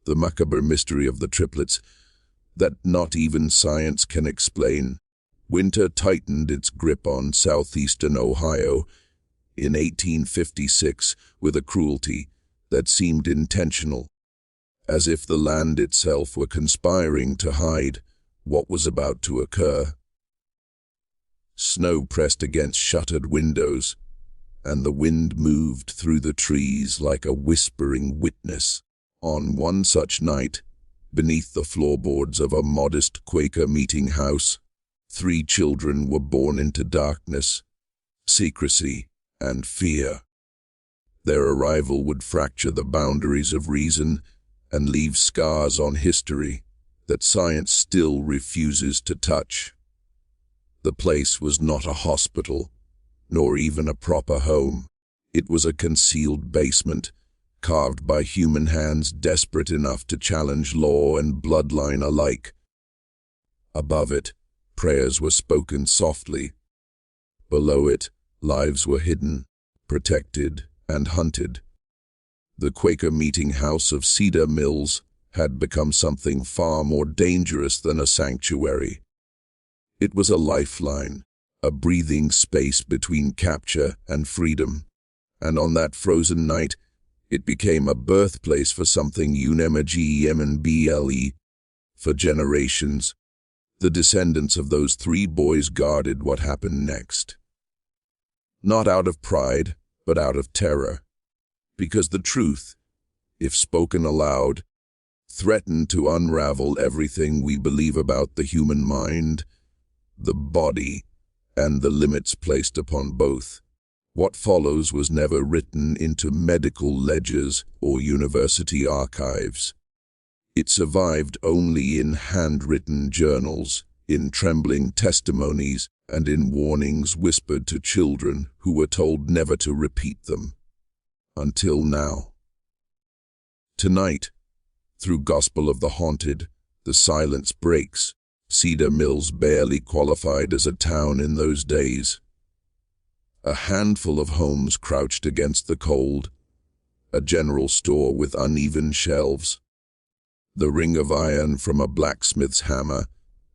the macabre mystery of the triplets that not even science can explain. Winter tightened its grip on southeastern Ohio in 1856 with a cruelty that seemed intentional, as if the land itself were conspiring to hide what was about to occur. Snow pressed against shuttered windows, and the wind moved through the trees like a whispering witness. On one such night, beneath the floorboards of a modest Quaker meeting house, 3 children were born into darkness, secrecy, and fear. Their arrival would fracture the boundaries of reason and leave scars on history that science still refuses to touch. The place was not a hospital, nor even a proper home. It was a concealed basement, carved by human hands desperate enough to challenge law and bloodline alike. Above it, prayers were spoken softly. Below it, lives were hidden, protected, and hunted. The Quaker meeting house of Cedar Mills had become something far more dangerous than a sanctuary. It was a lifeline, a breathing space between capture and freedom, and on that frozen night, it became a birthplace for something unmeble. For generations, the descendants of those 3 boys guarded what happened next. Not out of pride, but out of terror, because the truth, if spoken aloud, threatened to unravel everything we believe about the human mind, the body, and the limits placed upon both. What follows was never written into medical ledgers or university archives. It survived only in handwritten journals, in trembling testimonies, and in warnings whispered to children who were told never to repeat them. Until now. Tonight, through Gospel of the Haunted, the silence breaks. Cedar Mills barely qualified as a town in those days. A handful of homes crouched against the cold, a general store with uneven shelves, the ring of iron from a blacksmith's hammer,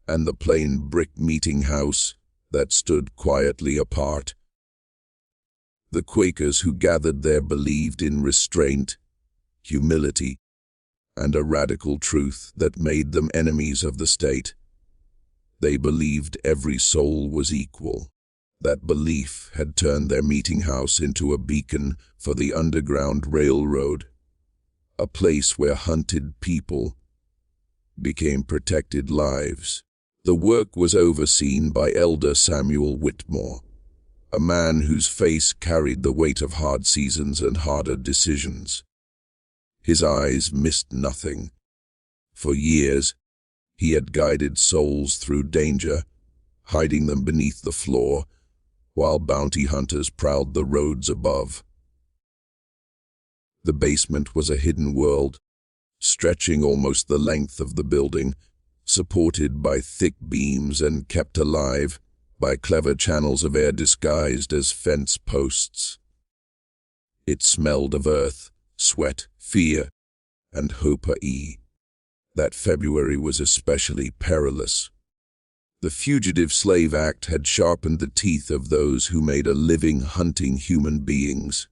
and the plain brick meeting house that stood quietly apart. The Quakers who gathered there believed in restraint, humility, and a radical truth that made them enemies of the state. They believed every soul was equal. That belief had turned their meeting house into a beacon for the Underground Railroad, a place where hunted people became protected lives. The work was overseen by Elder Samuel Whitmore, a man whose face carried the weight of hard seasons and harder decisions. His eyes missed nothing. For years, he had guided souls through danger, hiding them beneath the floor, while bounty hunters prowled the roads above. The basement was a hidden world, stretching almost the length of the building, supported by thick beams and kept alive by clever channels of air disguised as fence posts. It smelled of earth, sweat, fear, and hope. That February was especially perilous. The Fugitive Slave Act had sharpened the teeth of those who made a living hunting human beings.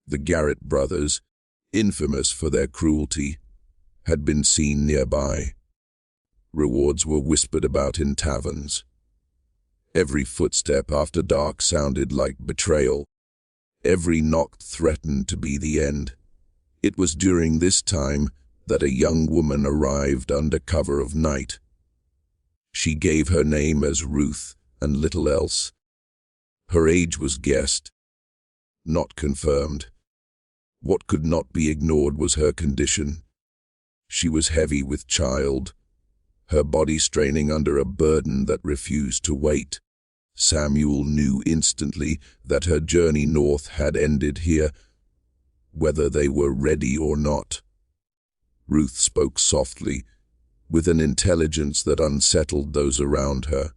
The Garrett brothers, infamous for their cruelty, had been seen nearby. Rewards were whispered about in taverns. Every footstep after dark sounded like betrayal. Every knock threatened to be the end. It was during this time that a young woman arrived under cover of night. She gave her name as Ruth and little else. Her age was guessed, not confirmed. What could not be ignored was her condition. She was heavy with child, her body straining under a burden that refused to wait. Samuel knew instantly that her journey north had ended here, whether they were ready or not. Ruth spoke softly, with an intelligence that unsettled those around her.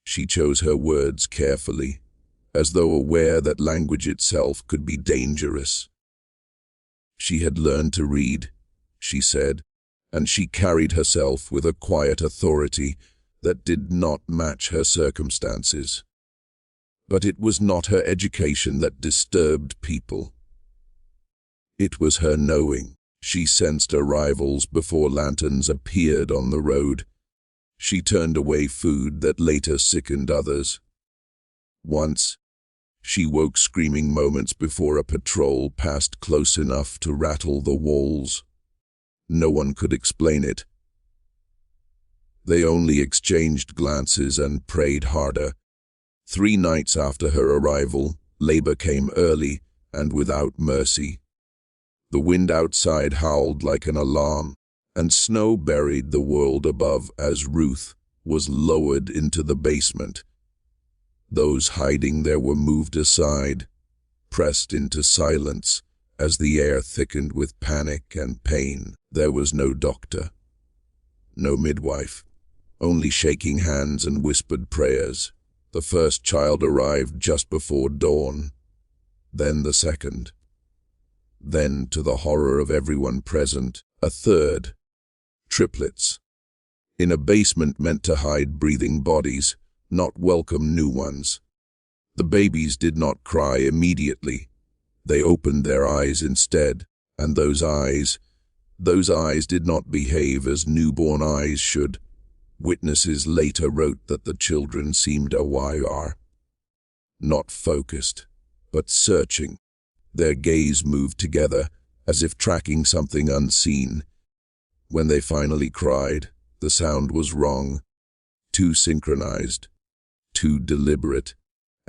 She chose her words carefully, as though aware that language itself could be dangerous. She had learned to read. she said, and she carried herself with a quiet authority that did not match her circumstances. But it was not her education that disturbed people. It was her knowing. She sensed arrivals before lanterns appeared on the road. She turned away food that later sickened others. Once, she woke screaming moments before a patrol passed close enough to rattle the walls. No one could explain it. They only exchanged glances and prayed harder. 3 nights after her arrival, labor came early and without mercy. The wind outside howled like an alarm, and snow buried the world above as Ruth was lowered into the basement. Those hiding there were moved aside, pressed into silence as the air thickened with panic and pain. There was no doctor, no midwife, only shaking hands and whispered prayers. The first child arrived just before dawn, then the second. Then, to the horror of everyone present, a third. Triplets. In a basement meant to hide breathing bodies, not welcome new ones. The babies did not cry immediately. They opened their eyes instead, and those eyes did not behave as newborn eyes should. Witnesses later wrote that the children seemed aware, not focused, but searching. Their gaze moved together, as if tracking something unseen. When they finally cried, the sound was wrong, too synchronized, too deliberate.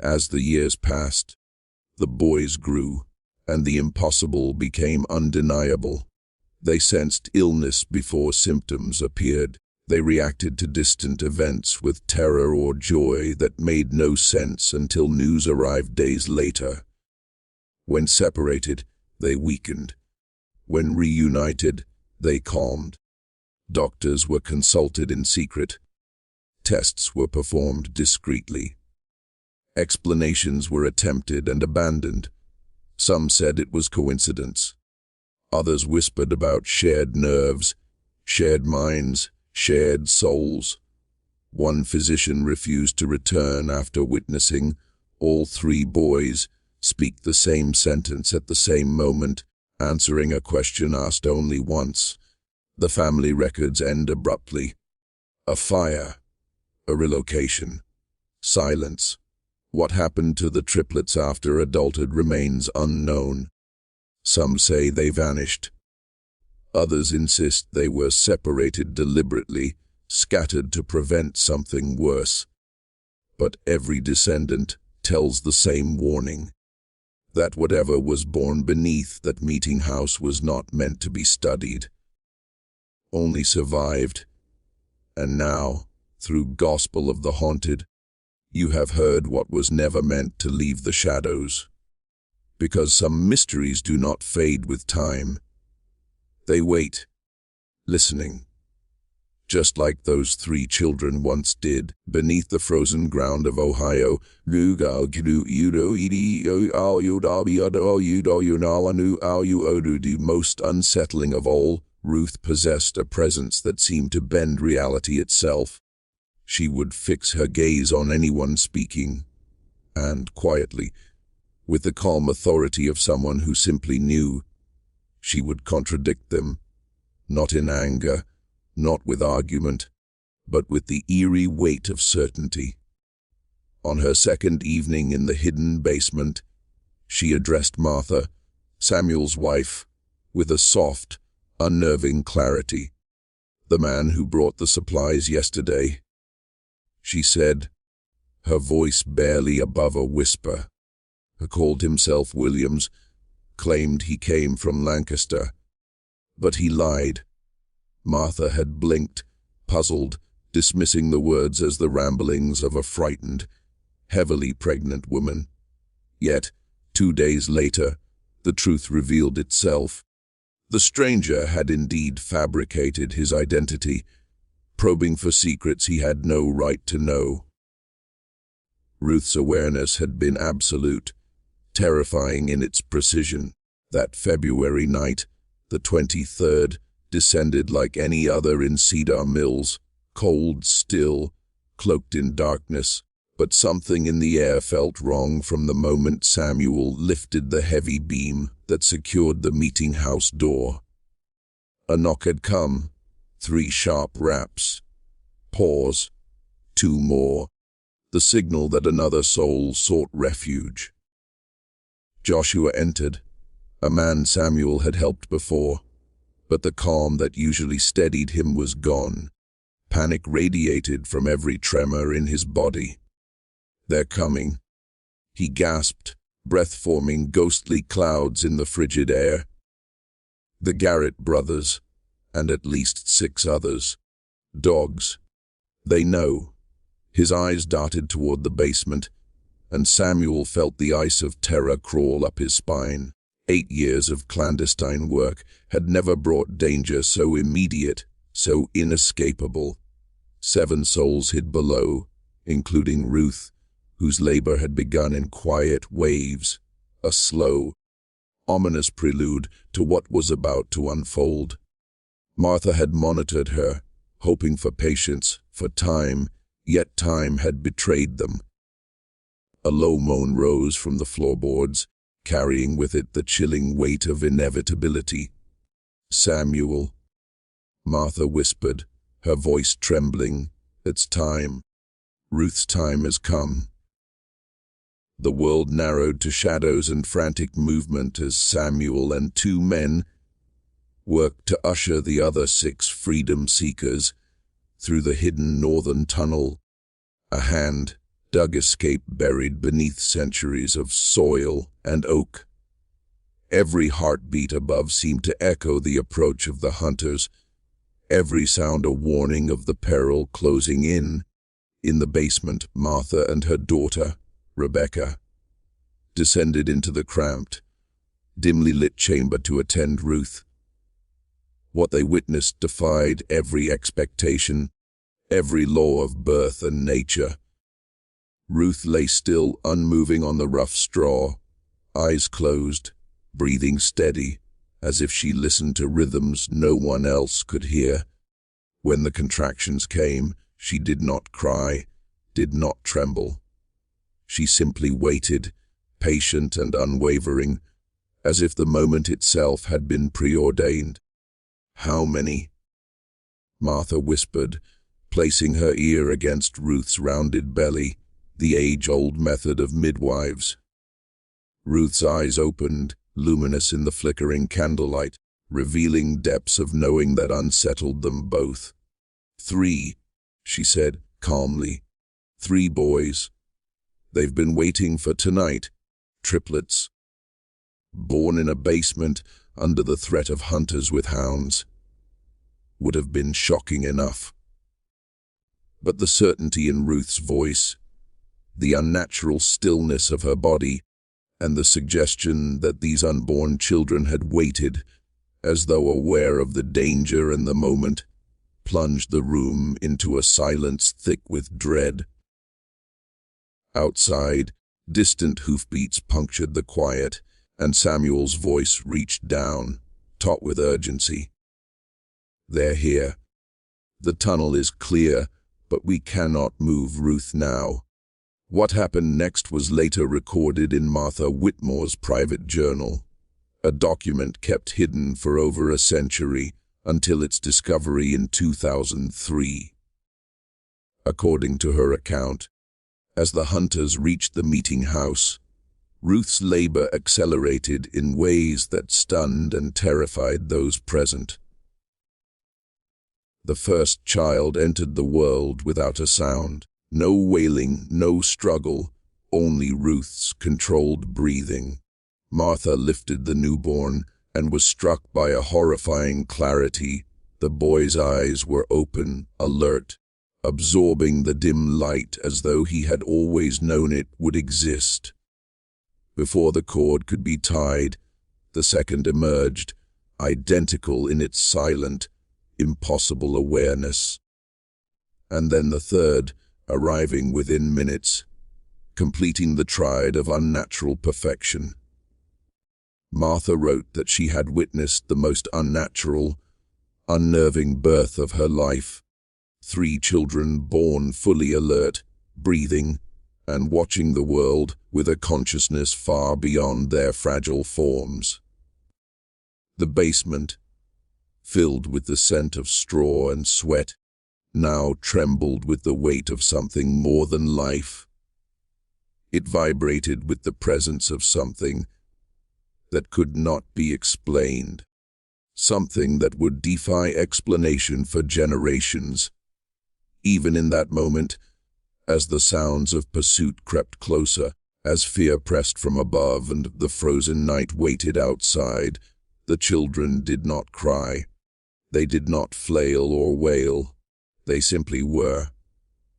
As the years passed, the boys grew, and the impossible became undeniable. They sensed illness before symptoms appeared. They reacted to distant events with terror or joy that made no sense until news arrived days later. When separated, they weakened. When reunited, they calmed. Doctors were consulted in secret. Tests were performed discreetly. Explanations were attempted and abandoned. Some said it was coincidence. Others whispered about shared nerves, shared minds, shared souls. One physician refused to return after witnessing all 3 boys speak the same sentence at the same moment, answering a question asked only once. The family records end abruptly. A fire, a relocation, silence. What happened to the triplets after adulthood remains unknown. Some say they vanished. Others insist they were separated deliberately, scattered to prevent something worse. But every descendant tells the same warning, that whatever was born beneath that meeting house was not meant to be studied, only survived. And now, through Gospel of the Haunted, you have heard what was never meant to leave the shadows. Because some mysteries do not fade with time. They wait, listening, just like those 3 children once did, beneath the frozen ground of Ohio. Most unsettling of all, Ruth possessed a presence that seemed to bend reality itself. She would fix her gaze on anyone speaking, and quietly, with the calm authority of someone who simply knew, she would contradict them, not in anger, not with argument, but with the eerie weight of certainty. On her second evening in the hidden basement, she addressed Martha, Samuel's wife, with a soft, unnerving clarity. "The man who brought the supplies yesterday," she said, her voice barely above a whisper. He called himself Williams, claimed he came from Lancaster. But he lied. Martha had blinked, puzzled, dismissing the words as the ramblings of a frightened, heavily pregnant woman. Yet, 2 days later, the truth revealed itself. The stranger had indeed fabricated his identity, probing for secrets he had no right to know. Ruth's awareness had been absolute, terrifying in its precision. That February night, the 23rd, descended like any other in Cedar Mills, cold, still, cloaked in darkness. But something in the air felt wrong from the moment Samuel lifted the heavy beam that secured the meeting house door. A knock had come, 3 sharp raps. Pause. 2 more. The signal that another soul sought refuge. Joshua entered, a man Samuel had helped before, but the calm that usually steadied him was gone. Panic radiated from every tremor in his body. "They're coming," he gasped, breath forming ghostly clouds in the frigid air. The Garrett brothers, and at least 6 others. Dogs. They know. His eyes darted toward the basement, and Samuel felt the ice of terror crawl up his spine. 8 years of clandestine work had never brought danger so immediate, so inescapable. 7 souls hid below, including Ruth, whose labor had begun in quiet waves, a slow, ominous prelude to what was about to unfold. Martha had monitored her, hoping for patience, for time, yet time had betrayed them. A low moan rose from the floorboards, carrying with it the chilling weight of inevitability. "Samuel," Martha whispered, her voice trembling, "it's time. Ruth's time has come." The world narrowed to shadows and frantic movement as Samuel and 2 men worked to usher the other 6 freedom seekers through the hidden northern tunnel. A hand dug escape buried beneath centuries of soil and oak. Every heartbeat above seemed to echo the approach of the hunters, every sound a warning of the peril closing in. In the basement, Martha and her daughter, Rebecca, descended into the cramped, dimly lit chamber to attend Ruth. What they witnessed defied every expectation, every law of birth and nature. Ruth lay still, unmoving on the rough straw, eyes closed, breathing steady, as if she listened to rhythms no one else could hear. When the contractions came, she did not cry, did not tremble. She simply waited, patient and unwavering, as if the moment itself had been preordained. "How many?" Martha whispered, placing her ear against Ruth's rounded belly, the age-old method of midwives. Ruth's eyes opened, luminous in the flickering candlelight, revealing depths of knowing that unsettled them both. 3, she said calmly. 3 boys. They've been waiting for tonight. Triplets. Born in a basement under the threat of hunters with hounds. Would have been shocking enough. But the certainty in Ruth's voice, the unnatural stillness of her body, and the suggestion that these unborn children had waited, as though aware of the danger and the moment, plunged the room into a silence thick with dread. Outside, distant hoofbeats punctured the quiet, and Samuel's voice reached down, taut with urgency. "They're here. The tunnel is clear, but we cannot move Ruth now." What happened next was later recorded in Martha Whitmore's private journal, a document kept hidden for over a century until its discovery in 2003. According to her account, as the hunters reached the meeting house, Ruth's labor accelerated in ways that stunned and terrified those present. The first child entered the world without a sound. No wailing, no struggle, only Ruth's controlled breathing. Martha lifted the newborn and was struck by a horrifying clarity. The boy's eyes were open, alert, absorbing the dim light as though he had always known it would exist. Before the cord could be tied, the second emerged, identical in its silent, impossible awareness. And then the third, arriving within minutes, completing the triad of unnatural perfection. Martha wrote that she had witnessed the most unnatural, unnerving birth of her life. 3 children born fully alert, breathing, and watching the world with a consciousness far beyond their fragile forms. The basement, filled with the scent of straw and sweat, now trembled with the weight of something more than life. It vibrated with the presence of something that could not be explained, something that would defy explanation for generations. Even in that moment, as the sounds of pursuit crept closer, as fear pressed from above and the frozen night waited outside, the children did not cry. They did not flail or wail. They simply were.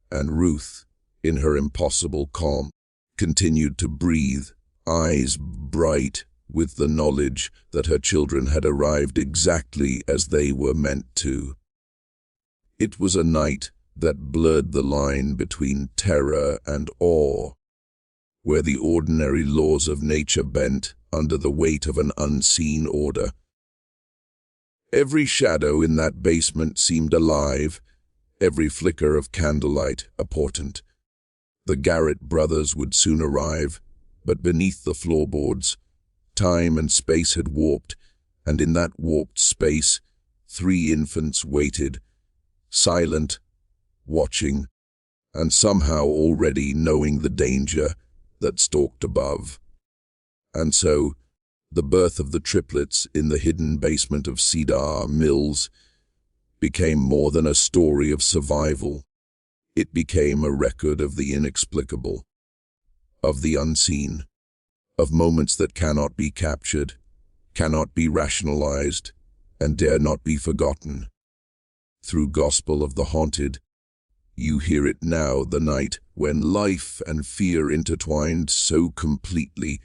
And Ruth, in her impossible calm, continued to breathe, eyes bright with the knowledge that her children had arrived exactly as they were meant to. It was a night that blurred the line between terror and awe, where the ordinary laws of nature bent under the weight of an unseen order. Every shadow in that basement seemed alive, every flicker of candlelight a portent. The Garrett brothers would soon arrive, but beneath the floorboards, time and space had warped, and in that warped space, 3 infants waited, silent, watching, and somehow already knowing the danger that stalked above. And so, the birth of the triplets in the hidden basement of Cedar Mills became more than a story of survival. It became a record of the inexplicable, of the unseen, of moments that cannot be captured, cannot be rationalized, and dare not be forgotten. Through Gospel of the Haunted, you hear it now, the night when life and fear intertwined so completely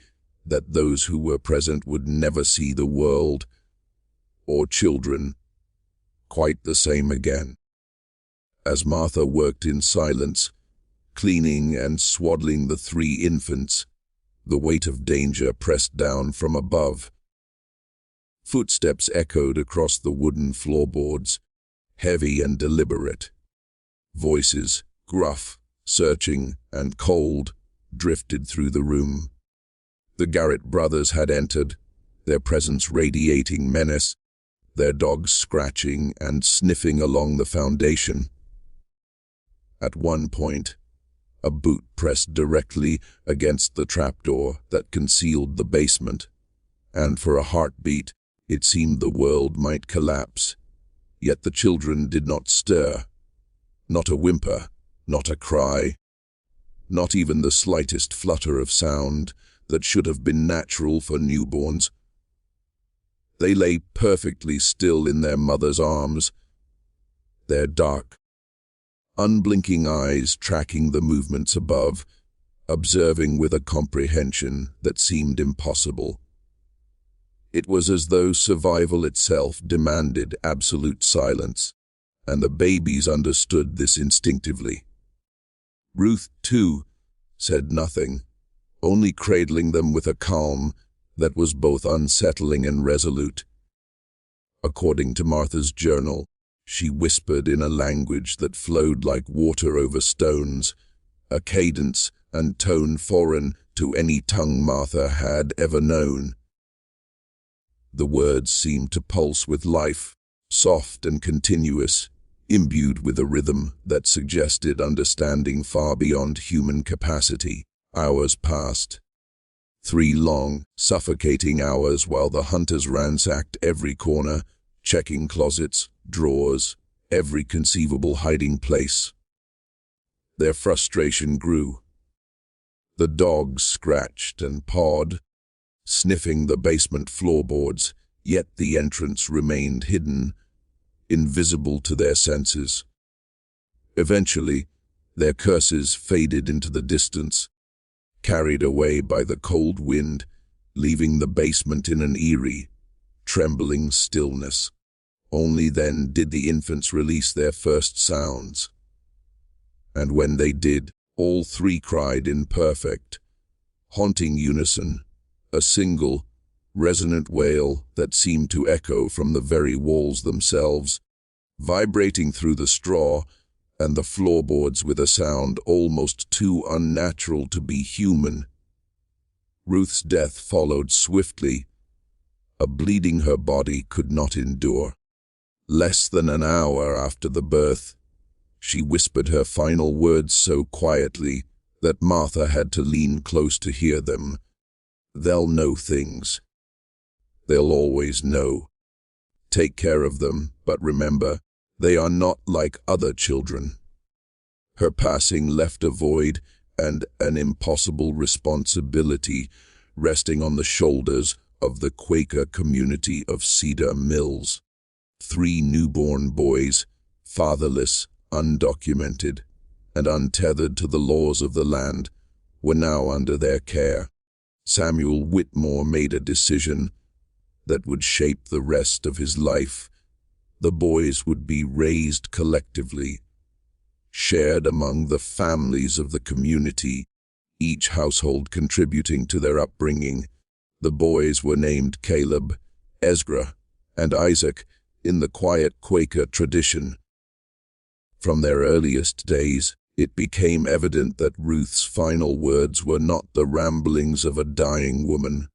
that those who were present would never see the world or children quite the same again. As Martha worked in silence, cleaning and swaddling the 3 infants, the weight of danger pressed down from above. Footsteps echoed across the wooden floorboards, heavy and deliberate. Voices, gruff, searching, and cold, drifted through the room. The Garrett brothers had entered, their presence radiating menace, their dogs scratching and sniffing along the foundation. At one point, a boot pressed directly against the trapdoor that concealed the basement, and for a heartbeat, it seemed the world might collapse. Yet the children did not stir. Not a whimper, not a cry, not even the slightest flutter of sound that should have been natural for newborns. They lay perfectly still in their mother's arms, their dark, unblinking eyes tracking the movements above, observing with a comprehension that seemed impossible. It was as though survival itself demanded absolute silence, and the babies understood this instinctively. Ruth, too, said nothing, only cradling them with a calm that was both unsettling and resolute. According to Martha's journal, she whispered in a language that flowed like water over stones, a cadence and tone foreign to any tongue Martha had ever known. The words seemed to pulse with life, soft and continuous, imbued with a rhythm that suggested understanding far beyond human capacity. Hours passed. 3 long, suffocating hours while the hunters ransacked every corner, checking closets, drawers, every conceivable hiding place. Their frustration grew. The dogs scratched and pawed, sniffing the basement floorboards, yet the entrance remained hidden, invisible to their senses. Eventually, their curses faded into the distance, carried away by the cold wind, leaving the basement in an eerie, trembling stillness. Only then did the infants release their first sounds. And when they did, all 3 cried in perfect, haunting unison, a single, resonant wail that seemed to echo from the very walls themselves, vibrating through the straw and the floorboards with a sound almost too unnatural to be human. Ruth's death followed swiftly, a bleeding her body could not endure. Less than an hour after the birth, she whispered her final words so quietly that Martha had to lean close to hear them. "They'll know things. They'll always know. Take care of them, but remember, they are not like other children." Her passing left a void and an impossible responsibility resting on the shoulders of the Quaker community of Cedar Mills. 3 newborn boys, fatherless, undocumented, and untethered to the laws of the land, were now under their care. Samuel Whitmore made a decision that would shape the rest of his life. The boys would be raised collectively, shared among the families of the community, each household contributing to their upbringing. The boys were named Caleb, Ezra, and Isaac in the quiet Quaker tradition. From their earliest days, it became evident that Ruth's final words were not the ramblings of a dying woman.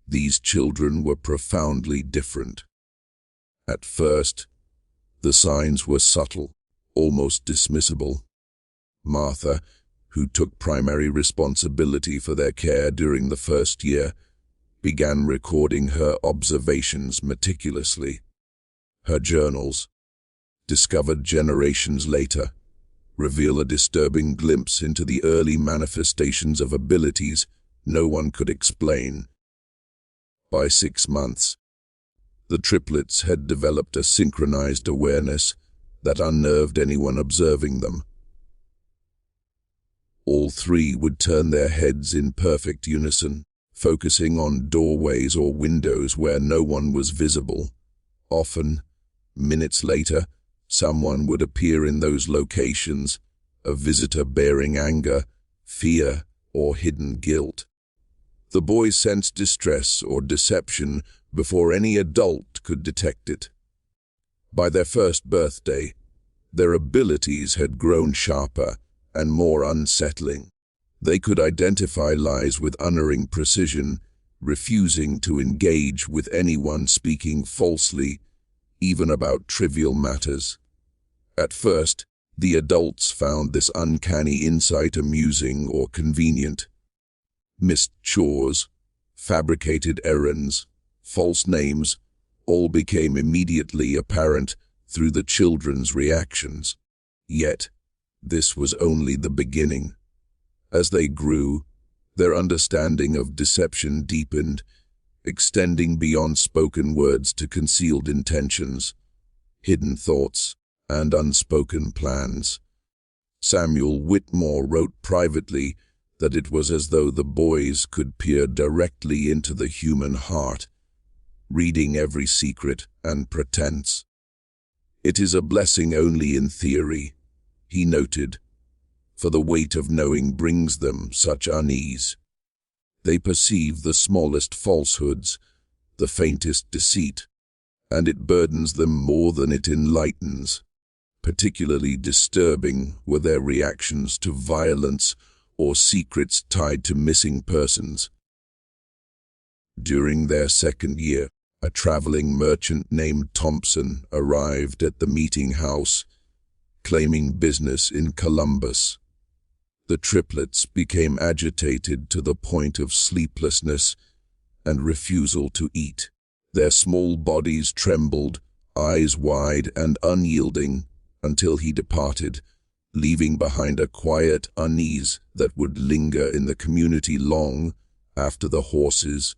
These children were profoundly different. At first, the signs were subtle, almost dismissible. Martha, who took primary responsibility for their care during the first year, began recording her observations meticulously. Her journals, discovered generations later, reveal a disturbing glimpse into the early manifestations of abilities no one could explain. By 6 months, the triplets had developed a synchronized awareness that unnerved anyone observing them. All 3 would turn their heads in perfect unison, focusing on doorways or windows where no one was visible. Often, minutes later, someone would appear in those locations, a visitor bearing anger, fear, or hidden guilt. The boys sensed distress or deception before any adult could detect it. By their first birthday, their abilities had grown sharper and more unsettling. They could identify lies with unerring precision, refusing to engage with anyone speaking falsely, even about trivial matters. At first, the adults found this uncanny insight amusing or convenient. Missed chores, fabricated errands, false names, all became immediately apparent through the children's reactions. Yet, this was only the beginning. As they grew, their understanding of deception deepened, extending beyond spoken words to concealed intentions, hidden thoughts, and unspoken plans. Samuel Whitmore wrote privately that it was as though the boys could peer directly into the human heart, reading every secret and pretense. "It is a blessing only in theory," he noted, "for the weight of knowing brings them such unease. They perceive the smallest falsehoods, the faintest deceit, and it burdens them more than it enlightens." Particularly disturbing were their reactions to violence or secrets tied to missing persons. During their second year, a traveling merchant named Thompson arrived at the meeting house, claiming business in Columbus. The triplets became agitated to the point of sleeplessness and refusal to eat. Their small bodies trembled, eyes wide and unyielding, until he departed, leaving behind a quiet unease that would linger in the community long after the horses'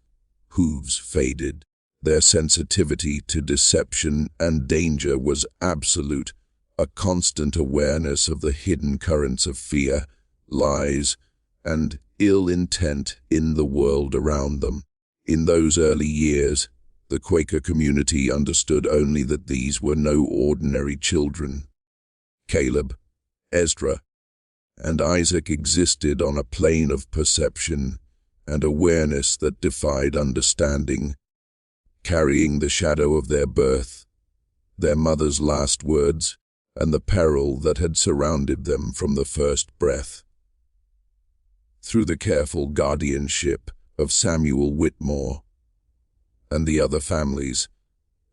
hooves faded. Their sensitivity to deception and danger was absolute, a constant awareness of the hidden currents of fear, lies, and ill intent in the world around them. In those early years, the Quaker community understood only that these were no ordinary children. Caleb, Ezra, and Isaac existed on a plane of perception and awareness that defied understanding, carrying the shadow of their birth, their mother's last words, and the peril that had surrounded them from the first breath. Through the careful guardianship of Samuel Whitmore and the other families,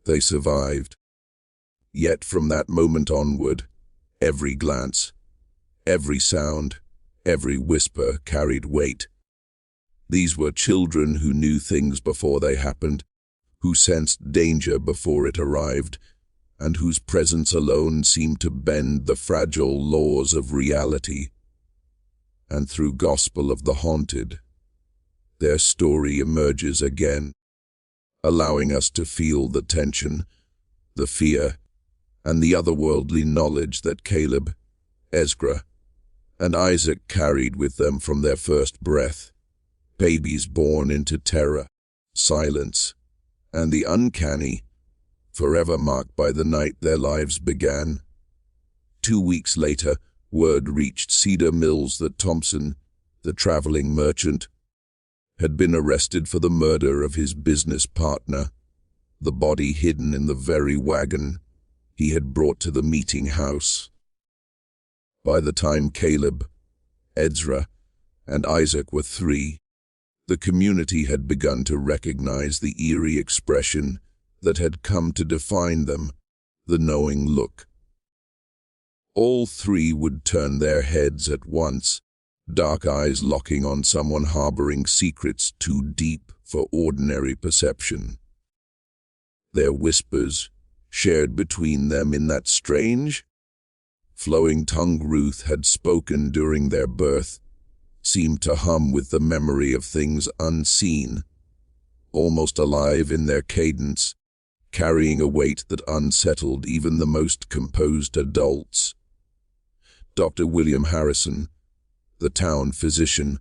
they survived. Yet from that moment onward, every glance, every sound, every whisper carried weight. These were children who knew things before they happened, who sensed danger before it arrived, and whose presence alone seemed to bend the fragile laws of reality. And through Gospel of the Haunted, their story emerges again, allowing us to feel the tension, the fear, and the otherworldly knowledge that Caleb, Ezra, and Isaac carried with them from their first breath, babies born into terror, silence, and the uncanny, forever marked by the night their lives began. 2 weeks later, word reached Cedar Mills that Thompson, the traveling merchant, had been arrested for the murder of his business partner, the body hidden in the very wagon he had brought to the meeting house. By the time Caleb, Ezra, and Isaac were 3, the community had begun to recognize the eerie expression that had come to define them, the knowing look. All 3 would turn their heads at once, dark eyes locking on someone harboring secrets too deep for ordinary perception. Their whispers, shared between them in that strange, flowing-tongued Ruth had spoken during their birth, seemed to hum with the memory of things unseen, almost alive in their cadence, carrying a weight that unsettled even the most composed adults. Dr. William Harrison, the town physician,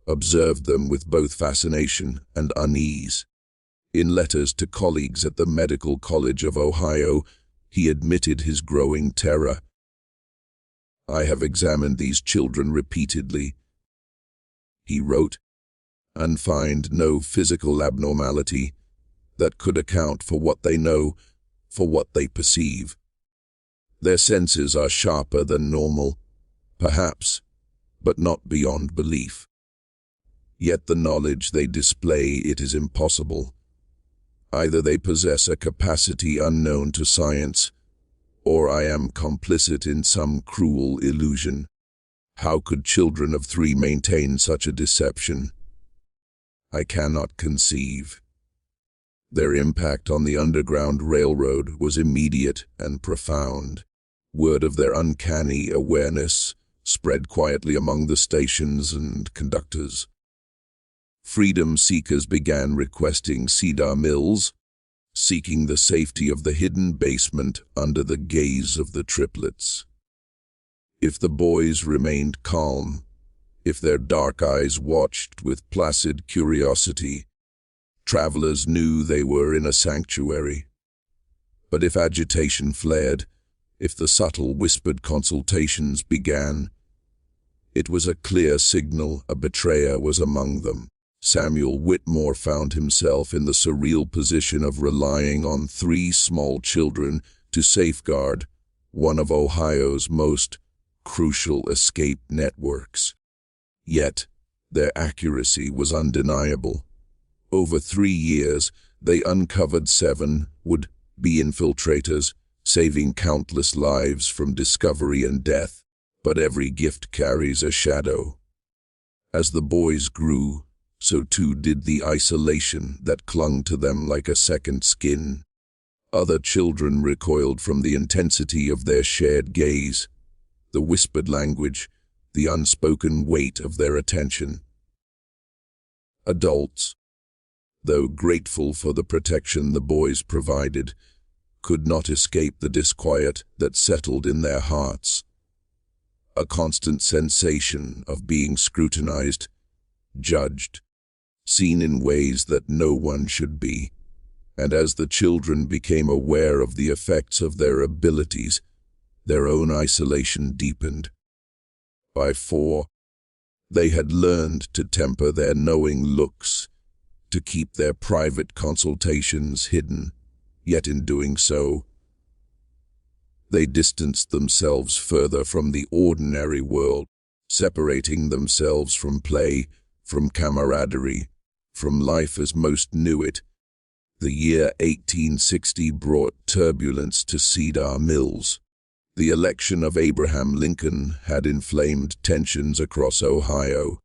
observed them with both fascination and unease. In letters to colleagues at the Medical College of Ohio, he admitted his growing terror. "I have examined these children repeatedly," he wrote, "and find no physical abnormality that could account for what they know, for what they perceive. Their senses are sharper than normal, perhaps, but not beyond belief. Yet the knowledge they display, it is impossible. Either they possess a capacity unknown to science, or I am complicit in some cruel illusion. How could children of 3 maintain such a deception? I cannot conceive." Their impact on the Underground Railroad was immediate and profound. Word of their uncanny awareness spread quietly among the stations and conductors. Freedom seekers began requesting Cedar Mills, seeking the safety of the hidden basement under the gaze of the triplets. If the boys remained calm, if their dark eyes watched with placid curiosity, travelers knew they were in a sanctuary. But if agitation flared, if the subtle whispered consultations began, it was a clear signal a betrayer was among them. Samuel Whitmore found himself in the surreal position of relying on 3 small children to safeguard one of Ohio's most crucial escape networks. Yet, their accuracy was undeniable. Over 3 years, they uncovered 7 would-be infiltrators, saving countless lives from discovery and death. But every gift carries a shadow. As the boys grew, so too did the isolation that clung to them like a second skin. Other children recoiled from the intensity of their shared gaze, the whispered language, the unspoken weight of their attention. Adults, though grateful for the protection the boys provided, could not escape the disquiet that settled in their hearts. A constant sensation of being scrutinized, judged, seen in ways that no one should be. And as the children became aware of the effects of their abilities, their own isolation deepened. By 4, They had learned to temper their knowing looks, to keep their private consultations hidden, yet in doing so, they distanced themselves further from the ordinary world, separating themselves from play, from camaraderie, from life as most knew it. The year 1860 brought turbulence to Cedar Mills. The election of Abraham Lincoln had inflamed tensions across Ohio.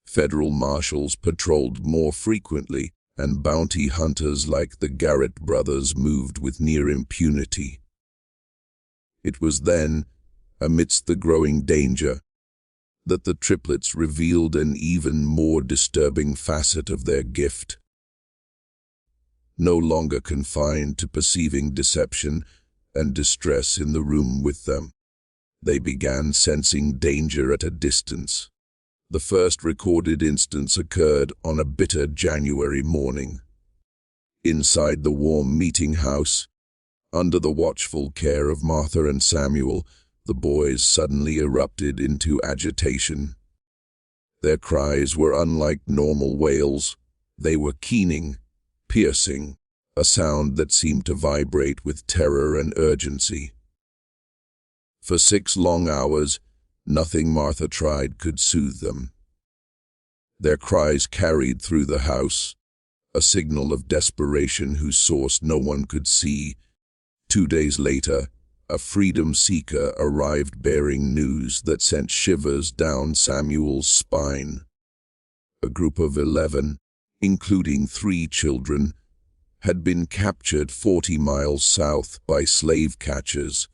Federal marshals patrolled more frequently, and bounty hunters like the Garrett brothers moved with near impunity. It was then, amidst the growing danger, that the triplets revealed an even more disturbing facet of their gift. No longer confined to perceiving deception and distress in the room with them, they began sensing danger at a distance. The first recorded instance occurred on a bitter January morning. Inside the warm meeting house, under the watchful care of Martha and Samuel, the boys suddenly erupted into agitation. Their cries were unlike normal wails. They were keening, piercing, a sound that seemed to vibrate with terror and urgency. For 6 long hours, nothing Martha tried could soothe them. Their cries carried through the house, a signal of desperation whose source no one could see. 2 days later, a freedom seeker arrived bearing news that sent shivers down Samuel's spine. A group of 11, including 3 children, had been captured 40 miles south by slave catchers.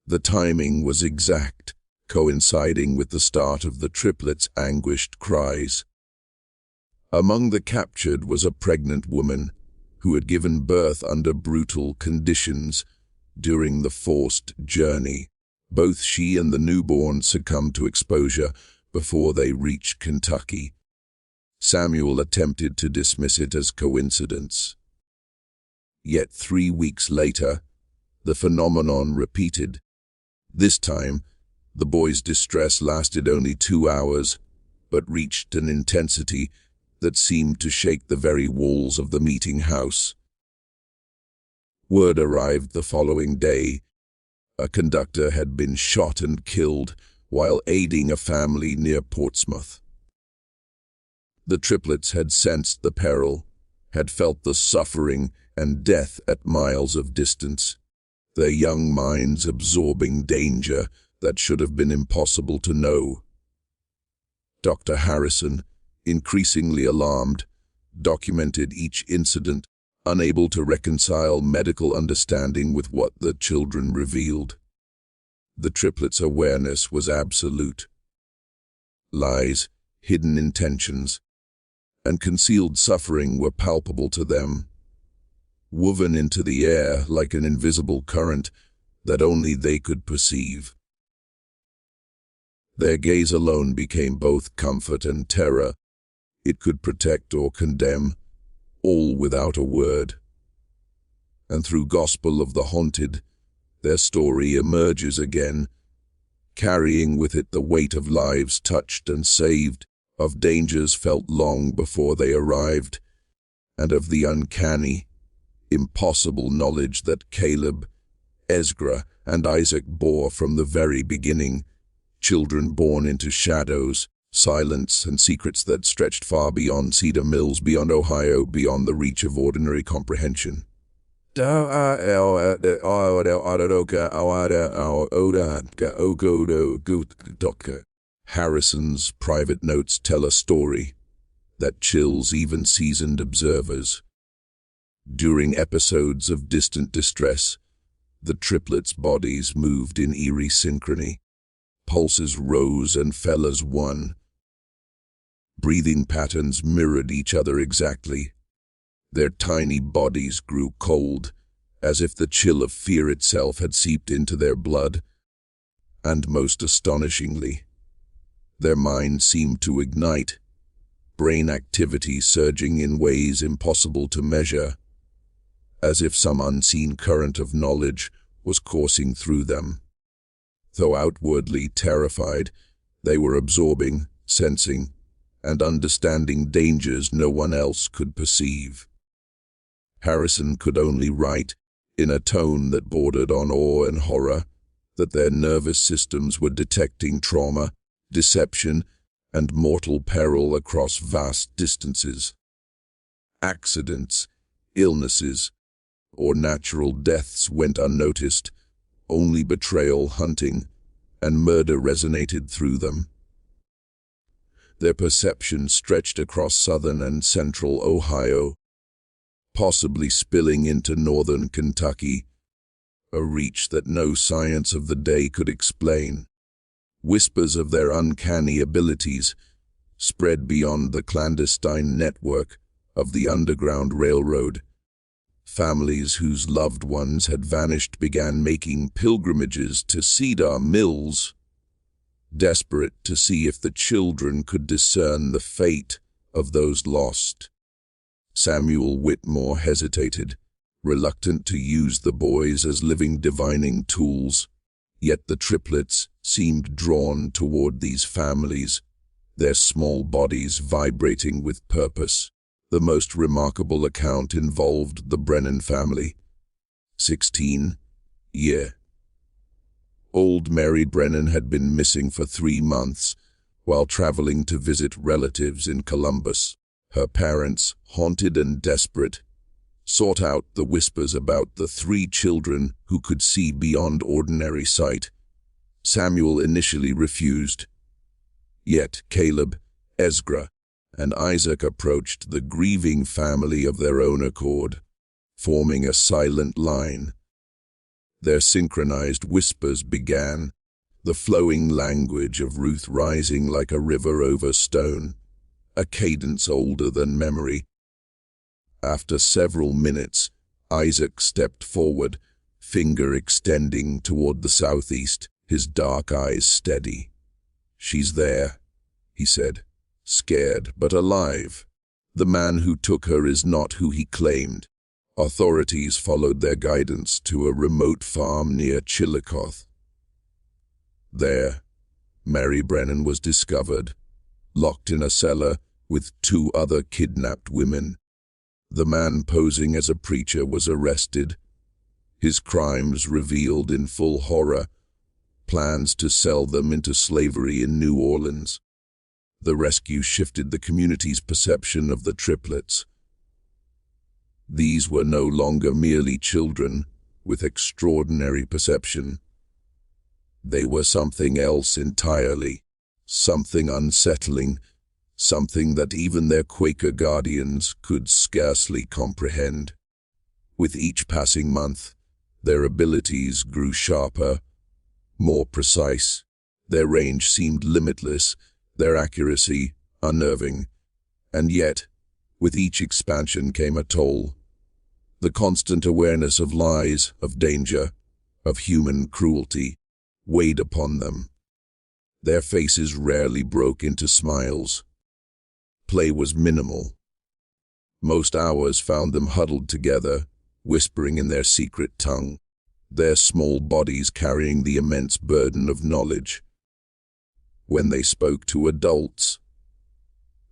The timing was exact, coinciding with the start of the triplets' anguished cries. Among the captured was a pregnant woman who had given birth under brutal conditions during the forced journey. Both she and the newborn succumbed to exposure before they reached Kentucky. Samuel attempted to dismiss it as coincidence. Yet 3 weeks later, the phenomenon repeated. This time, the boys' distress lasted only 2 hours, but reached an intensity that seemed to shake the very walls of the meeting house. Word arrived the following day. A conductor had been shot and killed while aiding a family near Portsmouth. The triplets had sensed the peril, had felt the suffering and death at miles of distance, their young minds absorbing danger that should have been impossible to know. Dr. Harrison, increasingly alarmed, documented each incident, unable to reconcile medical understanding with what the children revealed. The triplets' awareness was absolute. Lies, hidden intentions, and concealed suffering were palpable to them, woven into the air like an invisible current that only they could perceive. Their gaze alone became both comfort and terror. It could protect or condemn, all without a word. And through Gospel of the Haunted, their story emerges again, carrying with it the weight of lives touched and saved, of dangers felt long before they arrived, and of the uncanny, impossible knowledge that Caleb, Ezra, and Isaac bore from the very beginning, children born into shadows, silence, and secrets that stretched far beyond Cedar Mills, beyond Ohio, beyond the reach of ordinary comprehension. Harrison's private notes tell a story that chills even seasoned observers. During episodes of distant distress, the triplets' bodies moved in eerie synchrony. Pulses rose and fell as one. Breathing patterns mirrored each other exactly. Their tiny bodies grew cold, as if the chill of fear itself had seeped into their blood. And most astonishingly, their minds seemed to ignite, brain activity surging in ways impossible to measure, as if some unseen current of knowledge was coursing through them. Though outwardly terrified, they were absorbing, sensing, and understanding dangers no one else could perceive. Harrison could only write, in a tone that bordered on awe and horror, that their nervous systems were detecting trauma, deception, and mortal peril across vast distances. Accidents, illnesses, or natural deaths went unnoticed. Only betrayal, hunting, and murder resonated through them. Their perception stretched across southern and central Ohio, possibly spilling into northern Kentucky, a reach that no science of the day could explain. Whispers of their uncanny abilities spread beyond the clandestine network of the Underground Railroad. Families whose loved ones had vanished began making pilgrimages to Cedar Mills, desperate to see if the children could discern the fate of those lost. Samuel Whitmore hesitated, reluctant to use the boys as living divining tools, yet the triplets seemed drawn toward these families, their small bodies vibrating with purpose. The most remarkable account involved the Brennan family. 16-year-old Mary Brennan had been missing for 3 months while traveling to visit relatives in Columbus. Her parents, haunted and desperate, sought out the whispers about the 3 children who could see beyond ordinary sight. Samuel initially refused. Yet Caleb, Ezra, and Isaac approached the grieving family of their own accord, forming a silent line. Their synchronized whispers began, the flowing language of Ruth rising like a river over stone, a cadence older than memory. After several minutes, Isaac stepped forward, finger extending toward the southeast, his dark eyes steady. "She's there," he said, scared but alive. "The man who took her is not who he claimed." Authorities followed their guidance to a remote farm near Chillicothe. There, Mary Brennan was discovered, locked in a cellar with 2 other kidnapped women. The man posing as a preacher was arrested, his crimes revealed in full horror, plans to sell them into slavery in New Orleans. The rescue shifted the community's perception of the triplets. These were no longer merely children with extraordinary perception. They were something else entirely, something unsettling, something that even their Quaker guardians could scarcely comprehend. With each passing month, their abilities grew sharper, more precise. Their range seemed limitless, their accuracy unnerving. And yet, with each expansion came a toll. The constant awareness of lies, of danger, of human cruelty, weighed upon them. Their faces rarely broke into smiles. Play was minimal. Most hours found them huddled together, whispering in their secret tongue, their small bodies carrying the immense burden of knowledge. When they spoke to adults,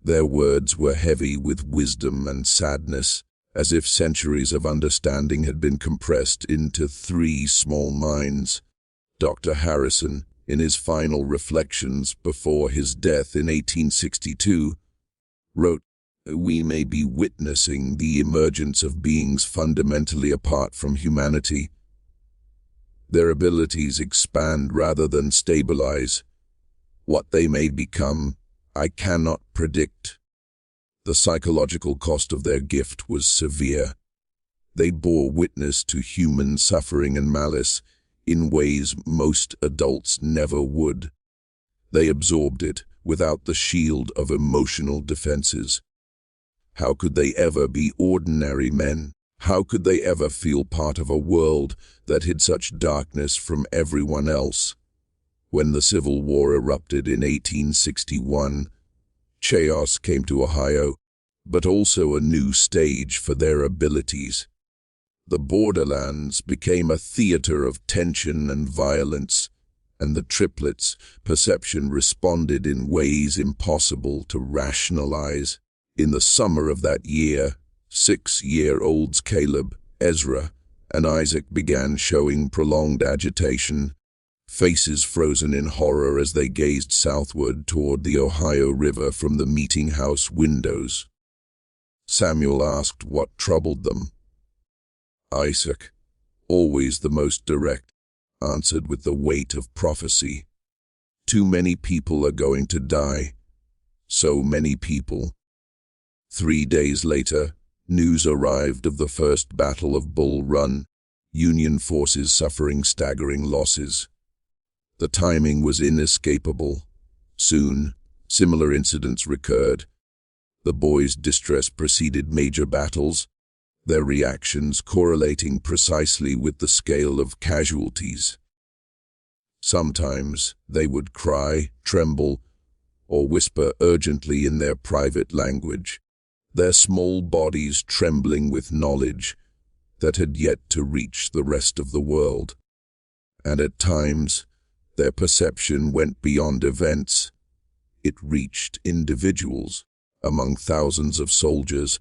their words were heavy with wisdom and sadness, as if centuries of understanding had been compressed into 3 small minds. Dr. Harrison, in his final reflections before his death in 1862, wrote, "We may be witnessing the emergence of beings fundamentally apart from humanity. Their abilities expand rather than stabilize. What they may become, I cannot predict." The psychological cost of their gift was severe. They bore witness to human suffering and malice in ways most adults never would. They absorbed it without the shield of emotional defenses. How could they ever be ordinary men? How could they ever feel part of a world that hid such darkness from everyone else? When the Civil War erupted in 1861, chaos came to Ohio, but also a new stage for their abilities. The borderlands became a theater of tension and violence, and the triplets' perception responded in ways impossible to rationalize. In the summer of that year, 6-year-olds Caleb, Ezra, and Isaac began showing prolonged agitation, faces frozen in horror as they gazed southward toward the Ohio River from the meeting house windows. Samuel asked what troubled them. Isaac, always the most direct, answered with the weight of prophecy. Too many people are going to die. So many people. 3 days later, news arrived of the first Battle of Bull Run, Union forces suffering staggering losses. The timing was inescapable. Soon, similar incidents recurred. The boys' distress preceded major battles, their reactions correlating precisely with the scale of casualties. Sometimes they would cry, tremble, or whisper urgently in their private language, their small bodies trembling with knowledge that had yet to reach the rest of the world. And at times, their perception went beyond events. It reached individuals. Among thousands of soldiers,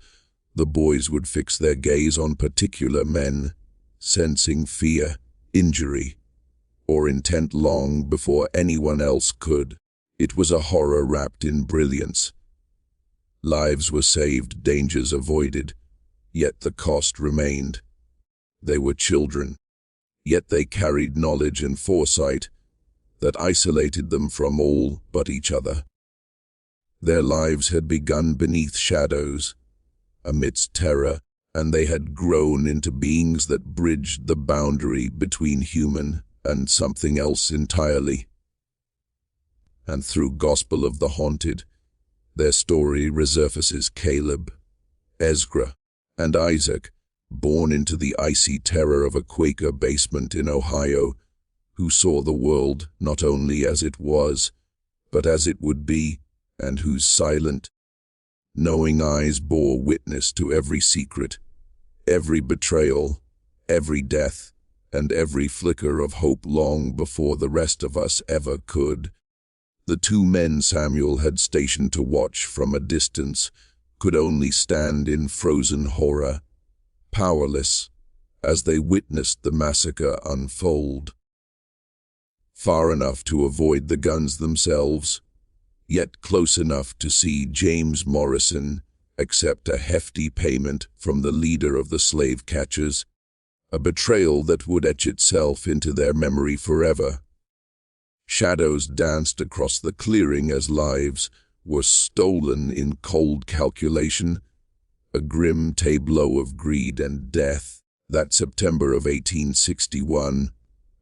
the boys would fix their gaze on particular men, sensing fear, injury, or intent long before anyone else could. It was a horror wrapped in brilliance. Lives were saved, dangers avoided, yet the cost remained. They were children, yet they carried knowledge and foresight that isolated them from all but each other. Their lives had begun beneath shadows, amidst terror, and they had grown into beings that bridged the boundary between human and something else entirely. And through Gospel of the Haunted, their story resurfaces Caleb, Ezra, and Isaac, born into the icy terror of a Quaker basement in Ohio, who saw the world not only as it was, but as it would be, and whose silent, knowing eyes bore witness to every secret, every betrayal, every death, and every flicker of hope long before the rest of us ever could. The 2 men Samuel had stationed to watch from a distance could only stand in frozen horror, powerless, as they witnessed the massacre unfold. Far enough to avoid the guns themselves, yet close enough to see James Morrison accept a hefty payment from the leader of the slave catchers, a betrayal that would etch itself into their memory forever. Shadows danced across the clearing as lives were stolen in cold calculation, a grim tableau of greed and death. That September of 1861,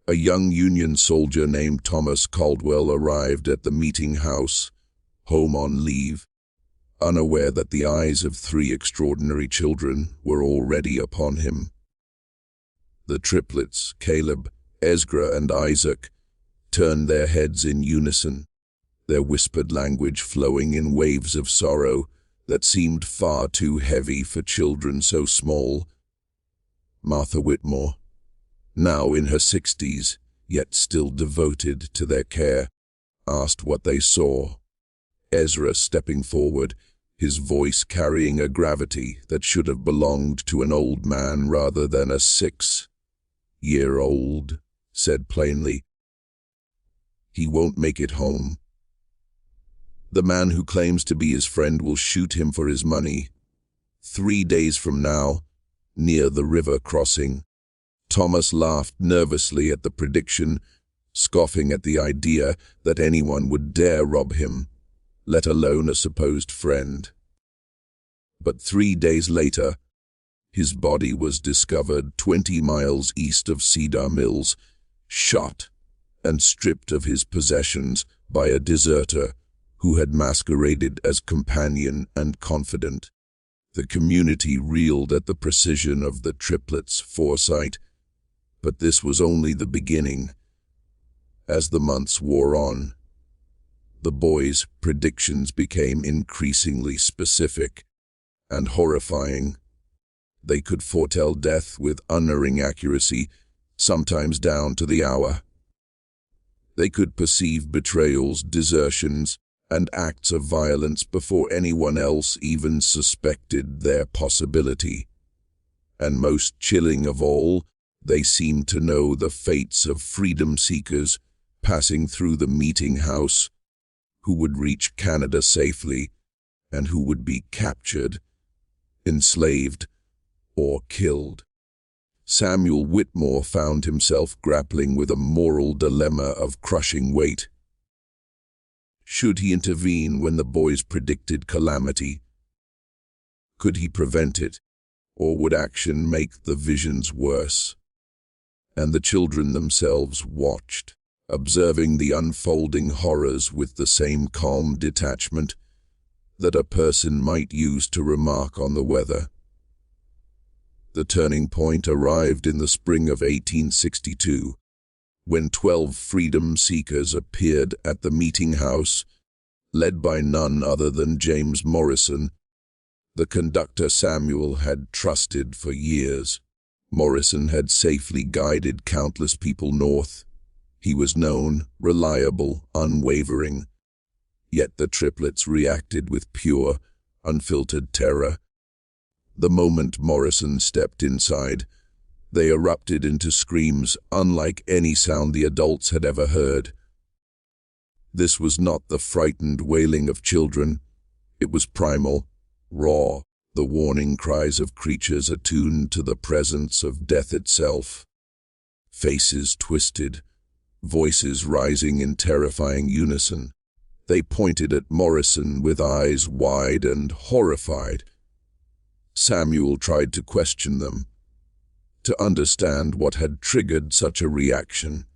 a young Union soldier named Thomas Caldwell arrived at the meeting house, home on leave, unaware that the eyes of 3 extraordinary children were already upon him. The triplets, Caleb, Ezra, and Isaac, turned their heads in unison, their whispered language flowing in waves of sorrow that seemed far too heavy for children so small. Martha Whitmore, now in her 60s, yet still devoted to their care, asked what they saw. Ezra stepping forward, his voice carrying a gravity that should have belonged to an old man rather than a 6-year-old, said plainly, "He won't make it home. The man who claims to be his friend will shoot him for his money. 3 days from now, near the river crossing." Thomas laughed nervously at the prediction, scoffing at the idea that anyone would dare rob him, let alone a supposed friend. But 3 days later, his body was discovered 20 miles east of Cedar Mills, shot and stripped of his possessions by a deserter who had masqueraded as companion and confidant. The community reeled at the precision of the triplets' foresight, but this was only the beginning. As the months wore on, the boys' predictions became increasingly specific and horrifying. They could foretell death with unerring accuracy, sometimes down to the hour. They could perceive betrayals, desertions, and acts of violence before anyone else even suspected their possibility. And most chilling of all, they seemed to know the fates of freedom seekers passing through the meeting house, who would reach Canada safely and who would be captured, enslaved, or killed. Samuel Whitmore found himself grappling with a moral dilemma of crushing weight. Should he intervene when the boys predicted calamity? Could he prevent it, or would action make the visions worse? And the children themselves watched, observing the unfolding horrors with the same calm detachment that a person might use to remark on the weather. The turning point arrived in the spring of 1862, when 12 freedom seekers appeared at the meeting house, led by none other than James Morrison, the conductor Samuel had trusted for years. Morrison had safely guided countless people north. He was known, reliable, unwavering. Yet the triplets reacted with pure, unfiltered terror. The moment Morrison stepped inside, they erupted into screams unlike any sound the adults had ever heard. This was not the frightened wailing of children. It was primal, raw, the warning cries of creatures attuned to the presence of death itself. Faces twisted, voices rising in terrifying unison. They pointed at Morrison with eyes wide and horrified. Samuel tried to question them, to understand what had triggered such a reaction.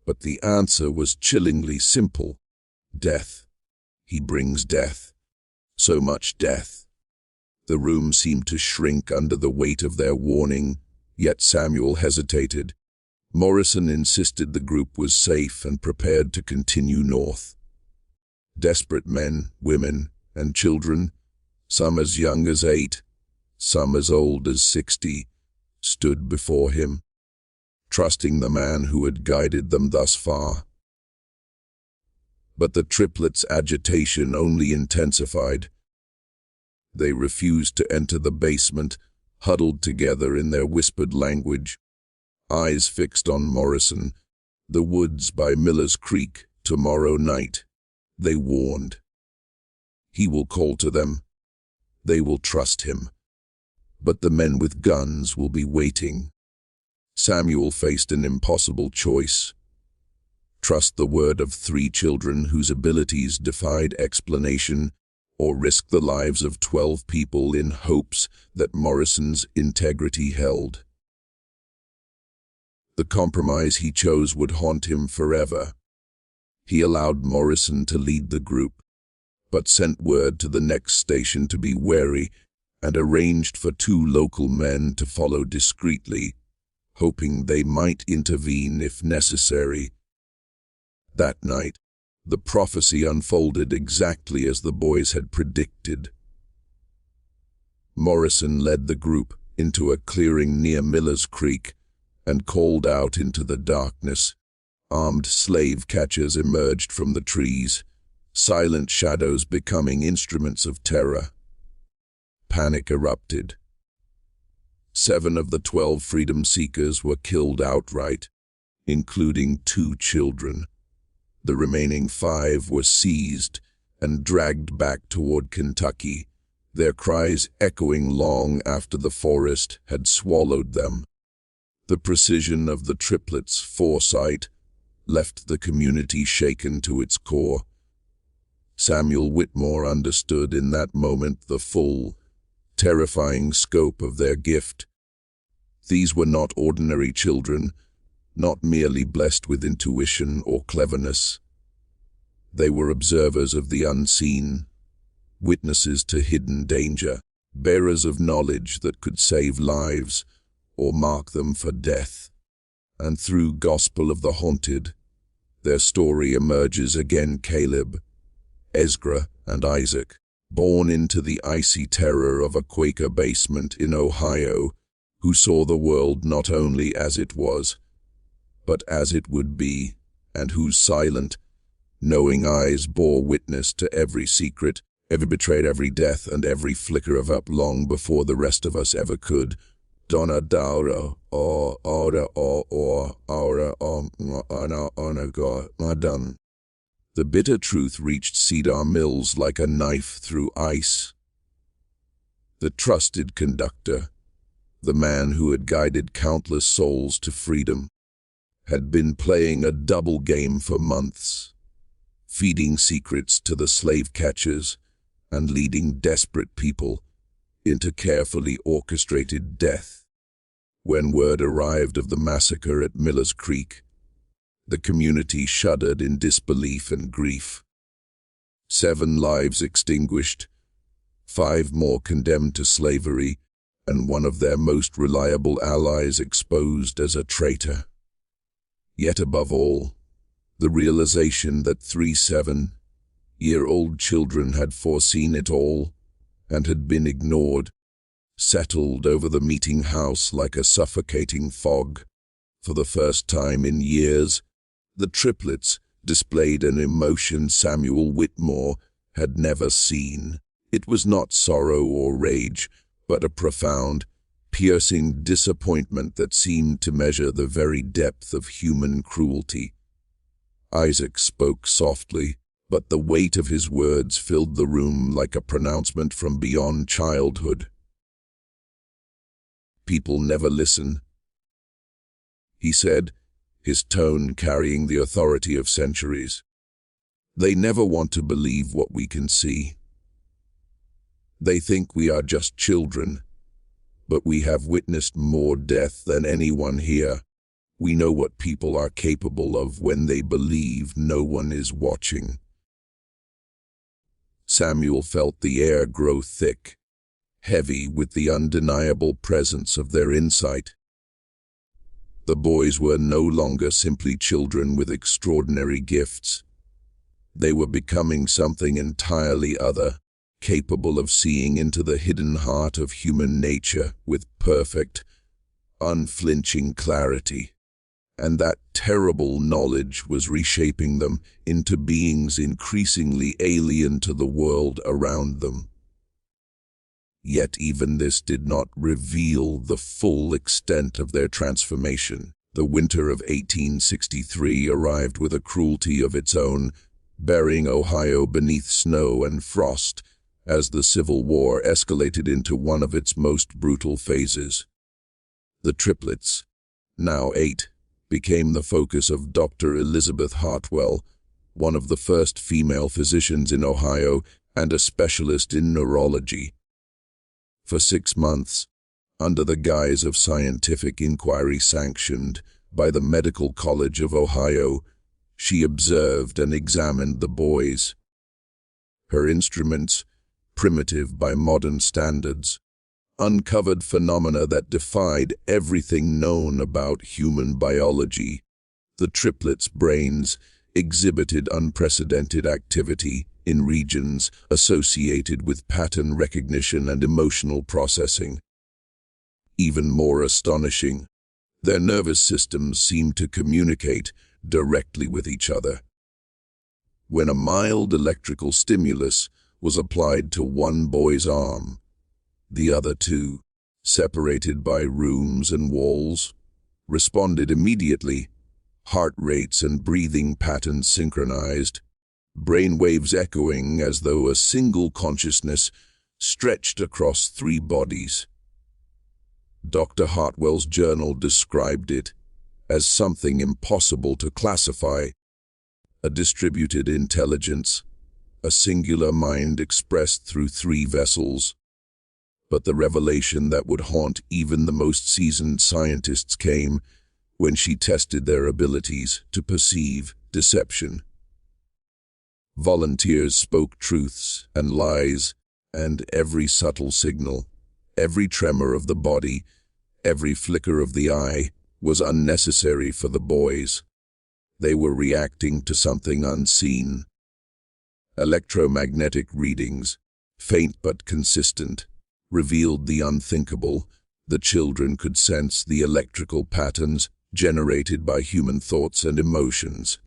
But the answer was chillingly simple. Death. He brings death. So much death. The room seemed to shrink under the weight of their warning, yet Samuel hesitated. Morrison insisted the group was safe and prepared to continue north. Desperate men, women, and children, some as young as 8, some as old as 60, stood before him, trusting the man who had guided them thus far. But the triplets' agitation only intensified. They refused to enter the basement, huddled together in their whispered language, eyes fixed on Morrison. The woods by Miller's Creek, tomorrow night, they warned. He will call to them. They will trust him. But the men with guns will be waiting. Samuel faced an impossible choice. Trust the word of 3 children whose abilities defied explanation, or risk the lives of 12 people in hopes that Morrison's integrity held. The compromise he chose would haunt him forever. He allowed Morrison to lead the group, but sent word to the next station to be wary and arranged for 2 local men to follow discreetly, hoping they might intervene if necessary. That night, the prophecy unfolded exactly as the boys had predicted. Morrison led the group into a clearing near Miller's Creek and called out into the darkness. Armed slave catchers emerged from the trees, silent shadows becoming instruments of terror. Panic erupted. 7 of the 12 freedom seekers were killed outright, including 2 children. The remaining 5 were seized and dragged back toward Kentucky, their cries echoing long after the forest had swallowed them. The precision of the triplets' foresight left the community shaken to its core. Samuel Whitmore understood in that moment the full, terrifying scope of their gift. These were not ordinary children, not merely blessed with intuition or cleverness. They were observers of the unseen, witnesses to hidden danger, bearers of knowledge that could save lives or mark them for death. And through Gospel of the Haunted, their story emerges again. Caleb, Ezra, and Isaac, born into the icy terror of a Quaker basement in Ohio, who saw the world not only as it was, but as it would be, and whose silent, knowing eyes bore witness to every secret, every betrayed, every death, and every flicker of up long before the rest of us ever could. Donna Daura, or Aura, or Aura, or Madam. The bitter truth reached Cedar Mills like a knife through ice. The trusted conductor, the man who had guided countless souls to freedom, had been playing a double game for months, feeding secrets to the slave catchers and leading desperate people into carefully orchestrated death. When word arrived of the massacre at Miller's Creek, the community shuddered in disbelief and grief. 7 lives extinguished, 5 more condemned to slavery, and one of their most reliable allies exposed as a traitor. Yet above all, the realization that 3 7-year-old children had foreseen it all and had been ignored settled over the meeting house like a suffocating fog. For the first time in years, the triplets displayed an emotion Samuel Whitmore had never seen. It was not sorrow or rage, but a profound, piercing disappointment that seemed to measure the very depth of human cruelty. Isaac spoke softly, but the weight of his words filled the room like a pronouncement from beyond childhood. "People never listen," he said, his tone carrying the authority of centuries. "They never want to believe what we can see. They think we are just children, but we have witnessed more death than anyone here. We know what people are capable of when they believe no one is watching." Samuel felt the air grow thick, heavy with the undeniable presence of their insight. The boys were no longer simply children with extraordinary gifts. They were becoming something entirely other, capable of seeing into the hidden heart of human nature with perfect, unflinching clarity. And that terrible knowledge was reshaping them into beings increasingly alien to the world around them. Yet even this did not reveal the full extent of their transformation. The winter of 1863 arrived with a cruelty of its own, burying Ohio beneath snow and frost as the Civil War escalated into one of its most brutal phases. The triplets, now 8, became the focus of Dr. Elizabeth Hartwell, one of the first female physicians in Ohio and a specialist in neurology. For 6 months, under the guise of scientific inquiry sanctioned by the Medical College of Ohio, she observed and examined the boys. Her instruments, primitive by modern standards, uncovered phenomena that defied everything known about human biology. The triplets' brains exhibited unprecedented activity in regions associated with pattern recognition and emotional processing. Even more astonishing, their nervous systems seemed to communicate directly with each other. When a mild electrical stimulus was applied to one boy's arm, the other 2, separated by rooms and walls, responded immediately, heart rates and breathing patterns synchronized, brainwaves echoing as though a single consciousness stretched across 3 bodies. Dr. Hartwell's journal described it as something impossible to classify, a distributed intelligence, a singular mind expressed through 3 vessels. But the revelation that would haunt even the most seasoned scientists came when she tested their abilities to perceive deception. Volunteers spoke truths and lies, and every subtle signal, every tremor of the body, every flicker of the eye was unnecessary for the boys. They were reacting to something unseen. Electromagnetic readings, faint but consistent, revealed the unthinkable. The children could sense the electrical patterns generated by human thoughts and emotions.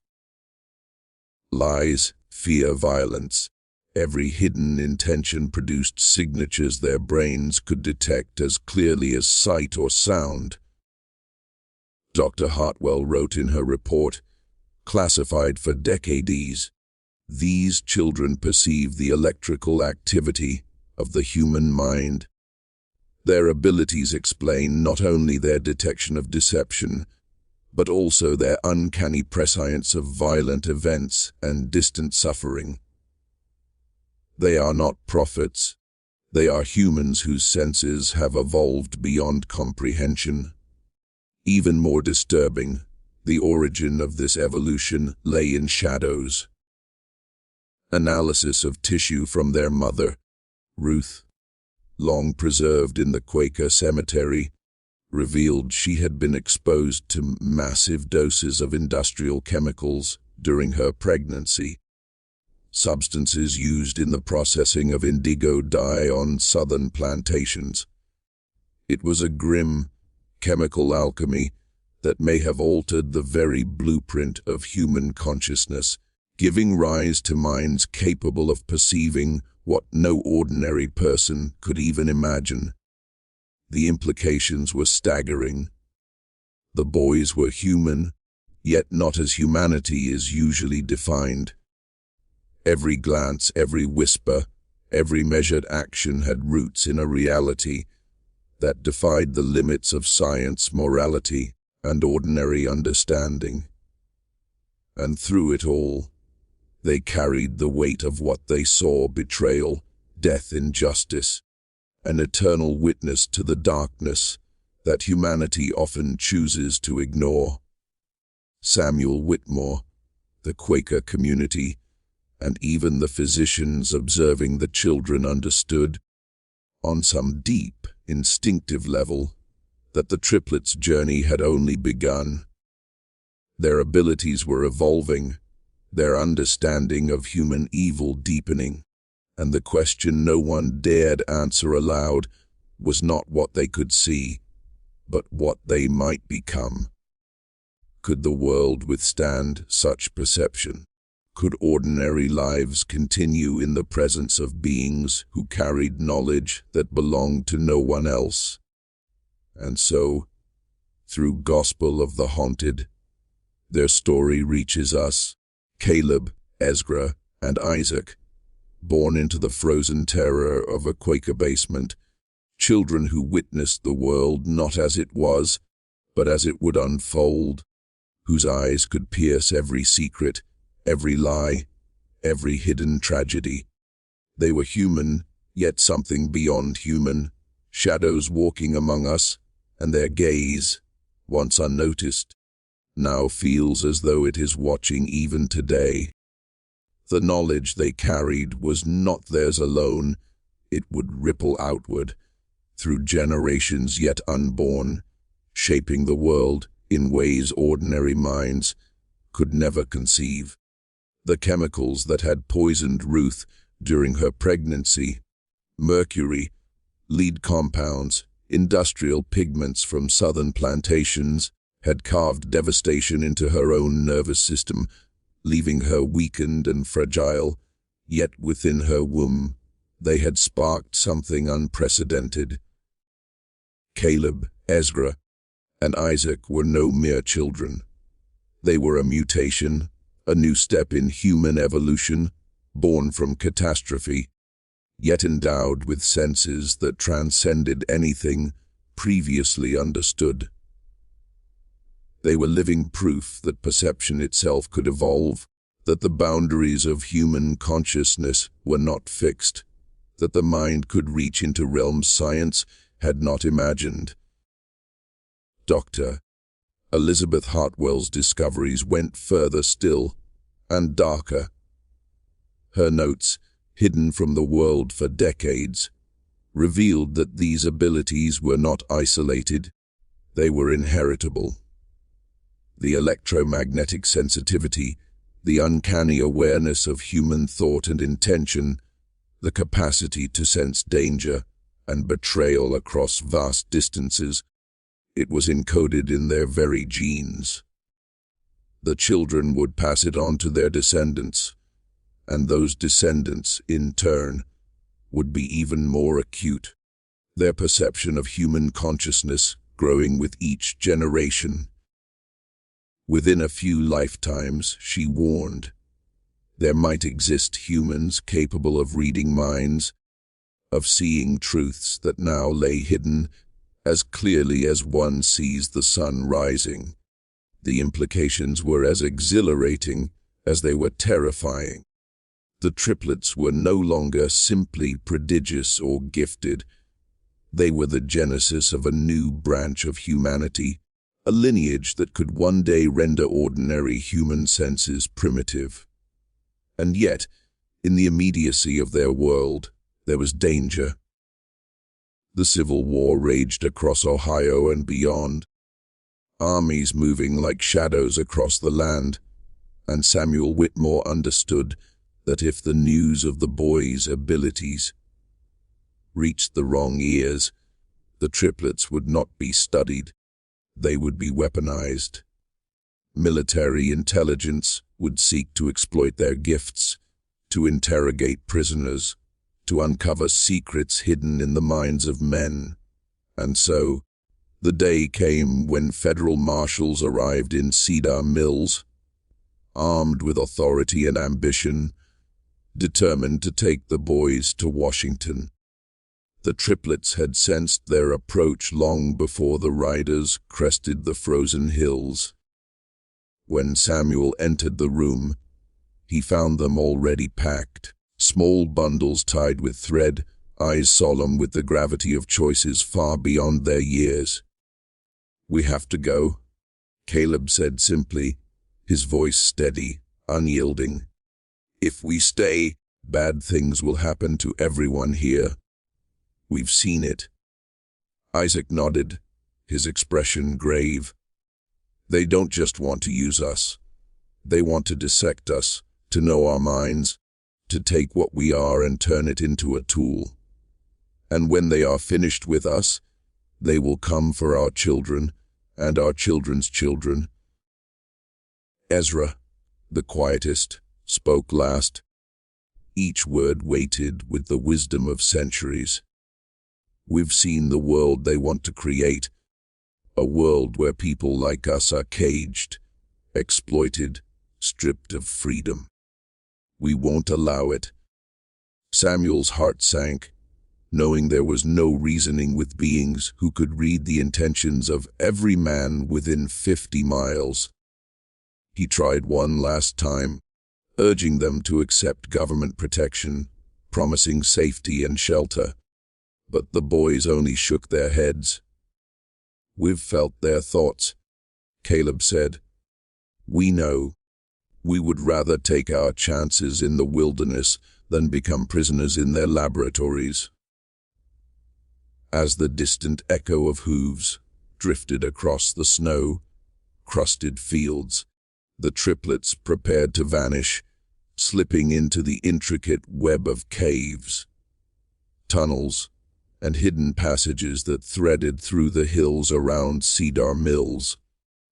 Lies, fear, violence. Every hidden intention produced signatures their brains could detect as clearly as sight or sound. Dr. Hartwell wrote in her report, classified for decades, these children perceive the electrical activity of the human mind. Their abilities explain not only their detection of deception, but also their uncanny prescience of violent events and distant suffering. They are not prophets. They are humans whose senses have evolved beyond comprehension. Even more disturbing, the origin of this evolution lay in shadows. Analysis of tissue from their mother, Ruth, long preserved in the Quaker cemetery, revealed she had been exposed to massive doses of industrial chemicals during her pregnancy, substances used in the processing of indigo dye on southern plantations. It was a grim, chemical alchemy that may have altered the very blueprint of human consciousness, giving rise to minds capable of perceiving what no ordinary person could even imagine. The implications were staggering. The boys were human, yet not as humanity is usually defined. Every glance, every whisper, every measured action had roots in a reality that defied the limits of science, morality, and ordinary understanding. And through it all, they carried the weight of what they saw: betrayal, death, injustice, an eternal witness to the darkness that humanity often chooses to ignore. Samuel Whitmore, the Quaker community, and even the physicians observing the children understood, on some deep, instinctive level, that the triplets' journey had only begun. Their abilities were evolving, their understanding of human evil deepening, and the question no one dared answer aloud was not what they could see, but what they might become. Could the world withstand such perception? Could ordinary lives continue in the presence of beings who carried knowledge that belonged to no one else? And so, through Gospel of the Haunted, their story reaches us: Caleb, Ezra, and Isaac, born into the frozen terror of a Quaker basement, children who witnessed the world not as it was, but as it would unfold, whose eyes could pierce every secret, every lie, every hidden tragedy. They were human, yet something beyond human, shadows walking among us, and their gaze, once unnoticed, now feels as though it is watching even today. The knowledge they carried was not theirs alone. It would ripple outward, through generations yet unborn, shaping the world in ways ordinary minds could never conceive. The chemicals that had poisoned Ruth during her pregnancy, mercury, lead compounds, industrial pigments from southern plantations, had carved devastation into her own nervous system, leaving her weakened and fragile. Yet within her womb, they had sparked something unprecedented. Caleb, Ezra, and Isaac were no mere children. They were a mutation, a new step in human evolution, born from catastrophe, yet endowed with senses that transcended anything previously understood. They were living proof that perception itself could evolve, that the boundaries of human consciousness were not fixed, that the mind could reach into realms science had not imagined. Dr. Elizabeth Hartwell's discoveries went further still, and darker. Her notes, hidden from the world for decades, revealed that these abilities were not isolated, they were inheritable. The electromagnetic sensitivity, the uncanny awareness of human thought and intention, the capacity to sense danger and betrayal across vast distances, it was encoded in their very genes. The children would pass it on to their descendants, and those descendants, in turn, would be even more acute, their perception of human consciousness growing with each generation. Within a few lifetimes, she warned, there might exist humans capable of reading minds, of seeing truths that now lay hidden as clearly as one sees the sun rising. The implications were as exhilarating as they were terrifying. The triplets were no longer simply prodigious or gifted. They were the genesis of a new branch of humanity, a lineage that could one day render ordinary human senses primitive. And yet, in the immediacy of their world, there was danger. The Civil War raged across Ohio and beyond, armies moving like shadows across the land, and Samuel Whitmore understood that if the news of the boys' abilities reached the wrong ears, the triplets would not be studied, they would be weaponized. Military intelligence would seek to exploit their gifts, to interrogate prisoners, to uncover secrets hidden in the minds of men. And so, the day came when federal marshals arrived in Cedar Mills, armed with authority and ambition, determined to take the boys to Washington. The triplets had sensed their approach long before the riders crested the frozen hills. When Samuel entered the room, he found them already packed, small bundles tied with thread, eyes solemn with the gravity of choices far beyond their years. "We have to go," Caleb said simply, his voice steady, unyielding. "If we stay, bad things will happen to everyone here. We've seen it." Isaac nodded, his expression grave. "They don't just want to use us. They want to dissect us, to know our minds, to take what we are and turn it into a tool. And when they are finished with us, they will come for our children and our children's children." Ezra, the quietest, spoke last, each word weighted with the wisdom of centuries. "We've seen the world they want to create, a world where people like us are caged, exploited, stripped of freedom. We won't allow it." Samuel's heart sank, knowing there was no reasoning with beings who could read the intentions of every man within 50 miles. He tried one last time, urging them to accept government protection, promising safety and shelter. But the boys only shook their heads. "We've felt their thoughts," Caleb said. "We know. We would rather take our chances in the wilderness than become prisoners in their laboratories." As the distant echo of hooves drifted across the snow-crusted fields, the triplets prepared to vanish, slipping into the intricate web of caves, tunnels, and hidden passages that threaded through the hills around Cedar Mills.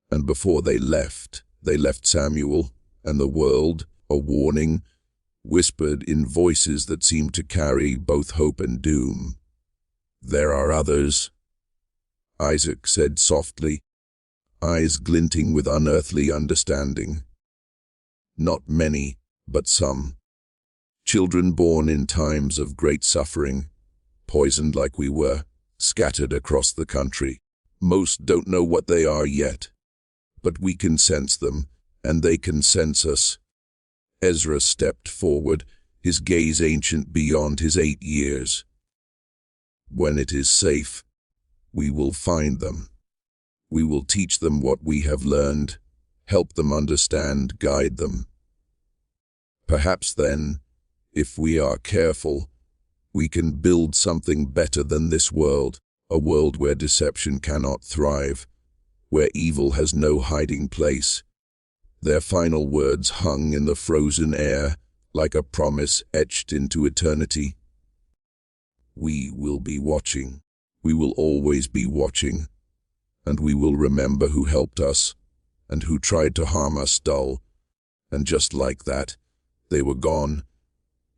And before they left Samuel and the world a warning, whispered in voices that seemed to carry both hope and doom. "There are others," Isaac said softly, eyes glinting with unearthly understanding. "Not many, but some. Children born in times of great suffering, poisoned like we were, scattered across the country. Most don't know what they are yet, but we can sense them, and they can sense us." Ezra stepped forward, his gaze ancient beyond his 8 years. "When it is safe, we will find them. We will teach them what we have learned, help them understand, guide them. Perhaps then, if we are careful, we can build something better than this world, a world where deception cannot thrive, where evil has no hiding place." Their final words hung in the frozen air, like a promise etched into eternity. "We will be watching. We will always be watching. And we will remember who helped us, and who tried to harm us dull. And just like that, they were gone,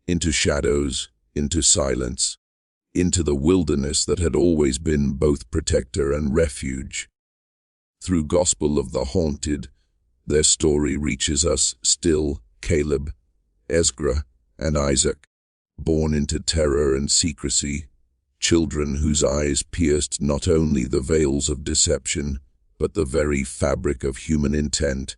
into shadows, into silence, into the wilderness that had always been both protector and refuge. Through Gospel of the Haunted, their story reaches us still, Caleb, Ezra, and Isaac, born into terror and secrecy, children whose eyes pierced not only the veils of deception, but the very fabric of human intent.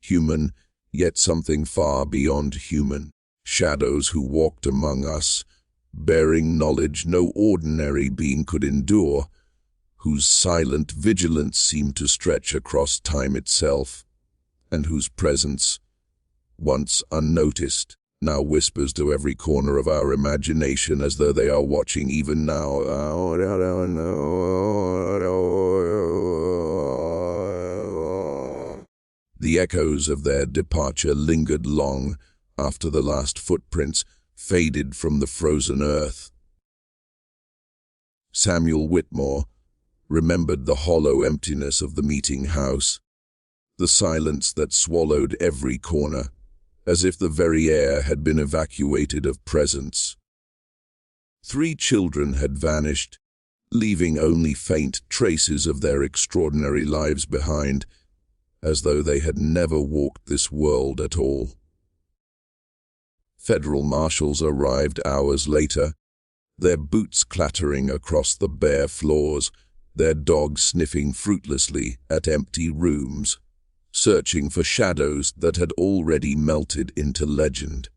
Human, yet something far beyond human. Shadows who walked among us, bearing knowledge no ordinary being could endure, whose silent vigilance seemed to stretch across time itself, and whose presence, once unnoticed, now whispers to every corner of our imagination as though they are watching even now. The echoes of their departure lingered long after the last footprints faded from the frozen earth. Samuel Whitmore remembered the hollow emptiness of the meeting house, the silence that swallowed every corner, as if the very air had been evacuated of presence. 3 children had vanished, leaving only faint traces of their extraordinary lives behind, as though they had never walked this world at all. Federal marshals arrived hours later, their boots clattering across the bare floors, their dogs sniffing fruitlessly at empty rooms, searching for shadows that had already melted into legend.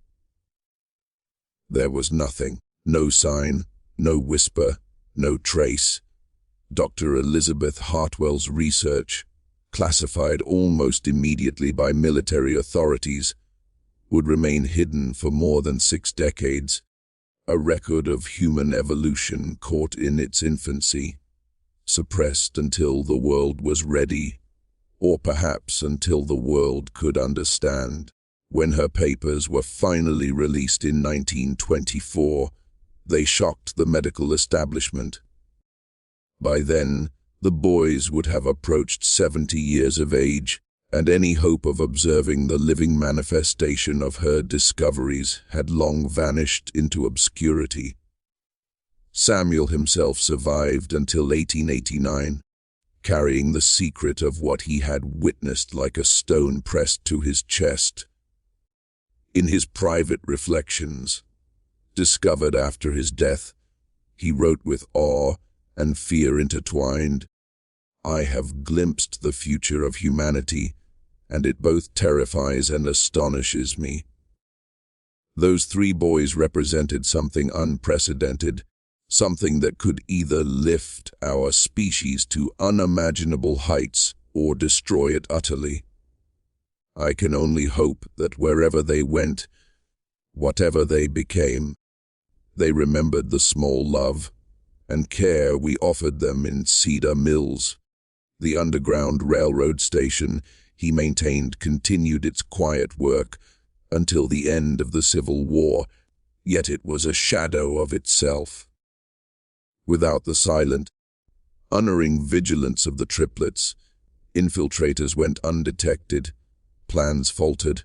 There was nothing, no sign, no whisper, no trace. Dr. Elizabeth Hartwell's research, classified almost immediately by military authorities, would remain hidden for more than 6 decades, a record of human evolution caught in its infancy, suppressed until the world was ready, or perhaps until the world could understand. When her papers were finally released in 1924, they shocked the medical establishment. By then, the boys would have approached 70 years of age, and any hope of observing the living manifestation of her discoveries had long vanished into obscurity. Samuel himself survived until 1889, carrying the secret of what he had witnessed like a stone pressed to his chest. In his private reflections, discovered after his death, he wrote with awe and fear intertwined, "I have glimpsed the future of humanity, and it both terrifies and astonishes me." Those 3 boys represented something unprecedented, something that could either lift our species to unimaginable heights or destroy it utterly. I can only hope that wherever they went, whatever they became, they remembered the small love and care we offered them in Cedar Mills. The Underground Railroad station he maintained continued its quiet work until the end of the Civil War, yet it was a shadow of itself. Without the silent, unerring vigilance of the Triplets, infiltrators went undetected, plans faltered,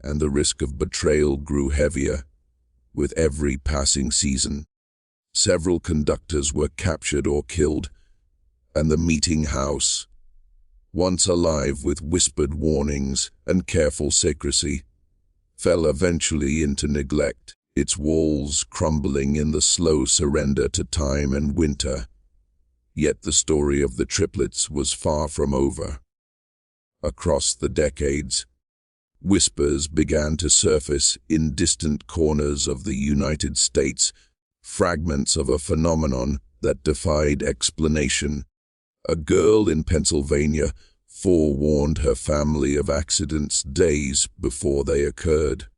and the risk of betrayal grew heavier with every passing season. Several conductors were captured or killed, and the meeting house, once alive with whispered warnings and careful secrecy, fell eventually into neglect, its walls crumbling in the slow surrender to time and winter. Yet the story of the Triplets was far from over. Across the decades, whispers began to surface in distant corners of the United States, fragments of a phenomenon that defied explanation. A girl in Pennsylvania forewarned her family of accidents days before they occurred.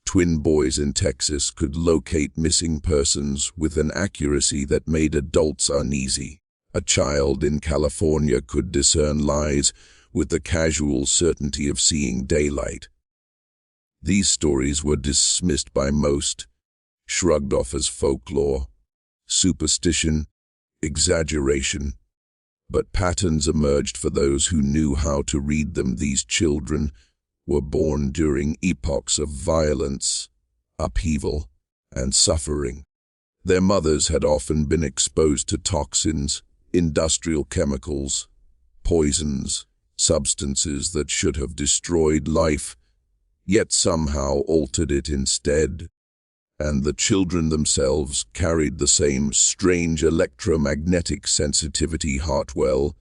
Twin boys in Texas could locate missing persons with an accuracy that made adults uneasy. A child in California could discern lies with the casual certainty of seeing daylight. These stories were dismissed by most, shrugged off as folklore, superstition, exaggeration. But patterns emerged for those who knew how to read them. These children were born during epochs of violence, upheaval, and suffering. Their mothers had often been exposed to toxins, industrial chemicals, poisons, substances that should have destroyed life, yet somehow altered it instead. And the children themselves carried the same strange electromagnetic sensitivity Hartwell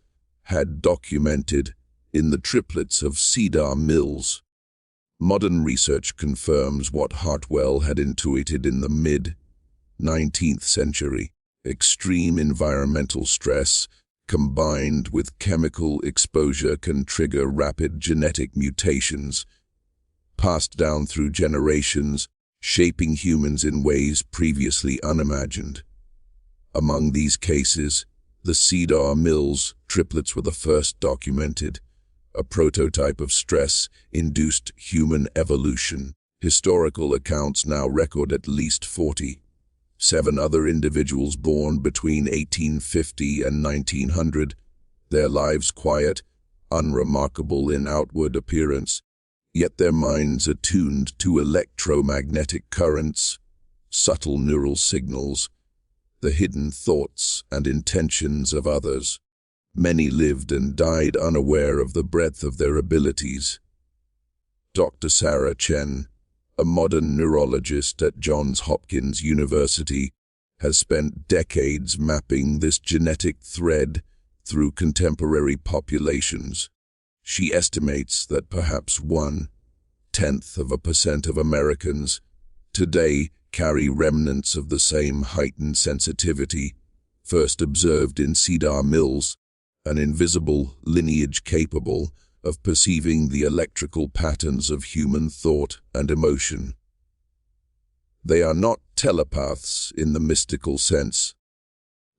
had documented in the triplets of Cedar Mills. Modern research confirms what Hartwell had intuited in the mid-19th century. Extreme environmental stress combined with chemical exposure can trigger rapid genetic mutations, passed down through generations, shaping humans in ways previously unimagined. Among these cases, the Cedar Mills triplets were the first documented, a prototype of stress-induced human evolution. Historical accounts now record at least 47 other individuals born between 1850 and 1900, their lives quiet, unremarkable in outward appearance, yet their minds attuned to electromagnetic currents, subtle neural signals, the hidden thoughts and intentions of others. Many lived and died unaware of the breadth of their abilities. Dr. Sarah Chen, a modern neurologist at Johns Hopkins University, has spent decades mapping this genetic thread through contemporary populations. She estimates that perhaps 0.1% of Americans today carry remnants of the same heightened sensitivity first observed in Cedar Mills, an invisible lineage capable of perceiving the electrical patterns of human thought and emotion. They are not telepaths in the mystical sense.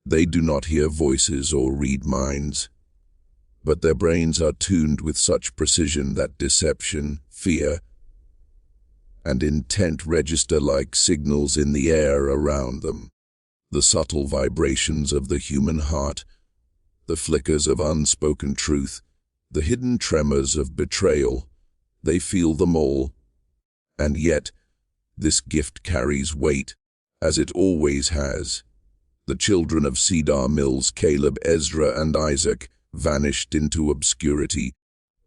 They do not hear voices or read minds, but their brains are tuned with such precision that deception, fear, and intent register like signals in the air around them. The subtle vibrations of the human heart, the flickers of unspoken truth, the hidden tremors of betrayal, they feel them all. And yet, this gift carries weight, as it always has. The children of Cedar Mills, Caleb, Ezra, and Isaac, vanished into obscurity,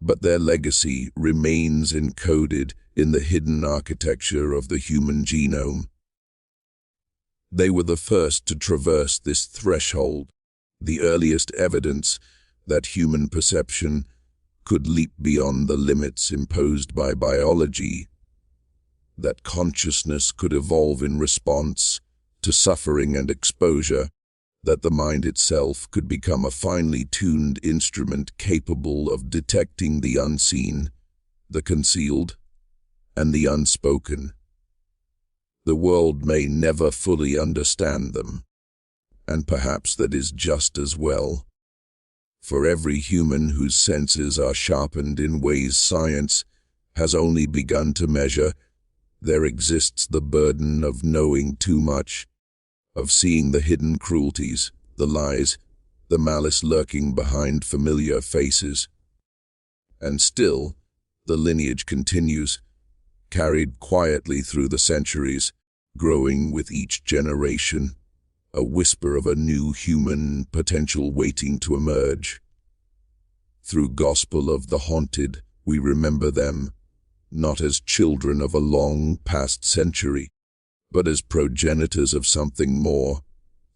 but their legacy remains encoded in the hidden architecture of the human genome. They were the first to traverse this threshold, the earliest evidence that human perception could leap beyond the limits imposed by biology, that consciousness could evolve in response to suffering and exposure, that the mind itself could become a finely tuned instrument capable of detecting the unseen, the concealed, and the unspoken. The world may never fully understand them, and perhaps that is just as well. For every human whose senses are sharpened in ways science has only begun to measure, there exists the burden of knowing too much, of seeing the hidden cruelties, the lies, the malice lurking behind familiar faces. And still, the lineage continues, carried quietly through the centuries, growing with each generation, a whisper of a new human potential waiting to emerge. Through Gospel of the Haunted, we remember them, not as children of a long past century, but as progenitors of something more,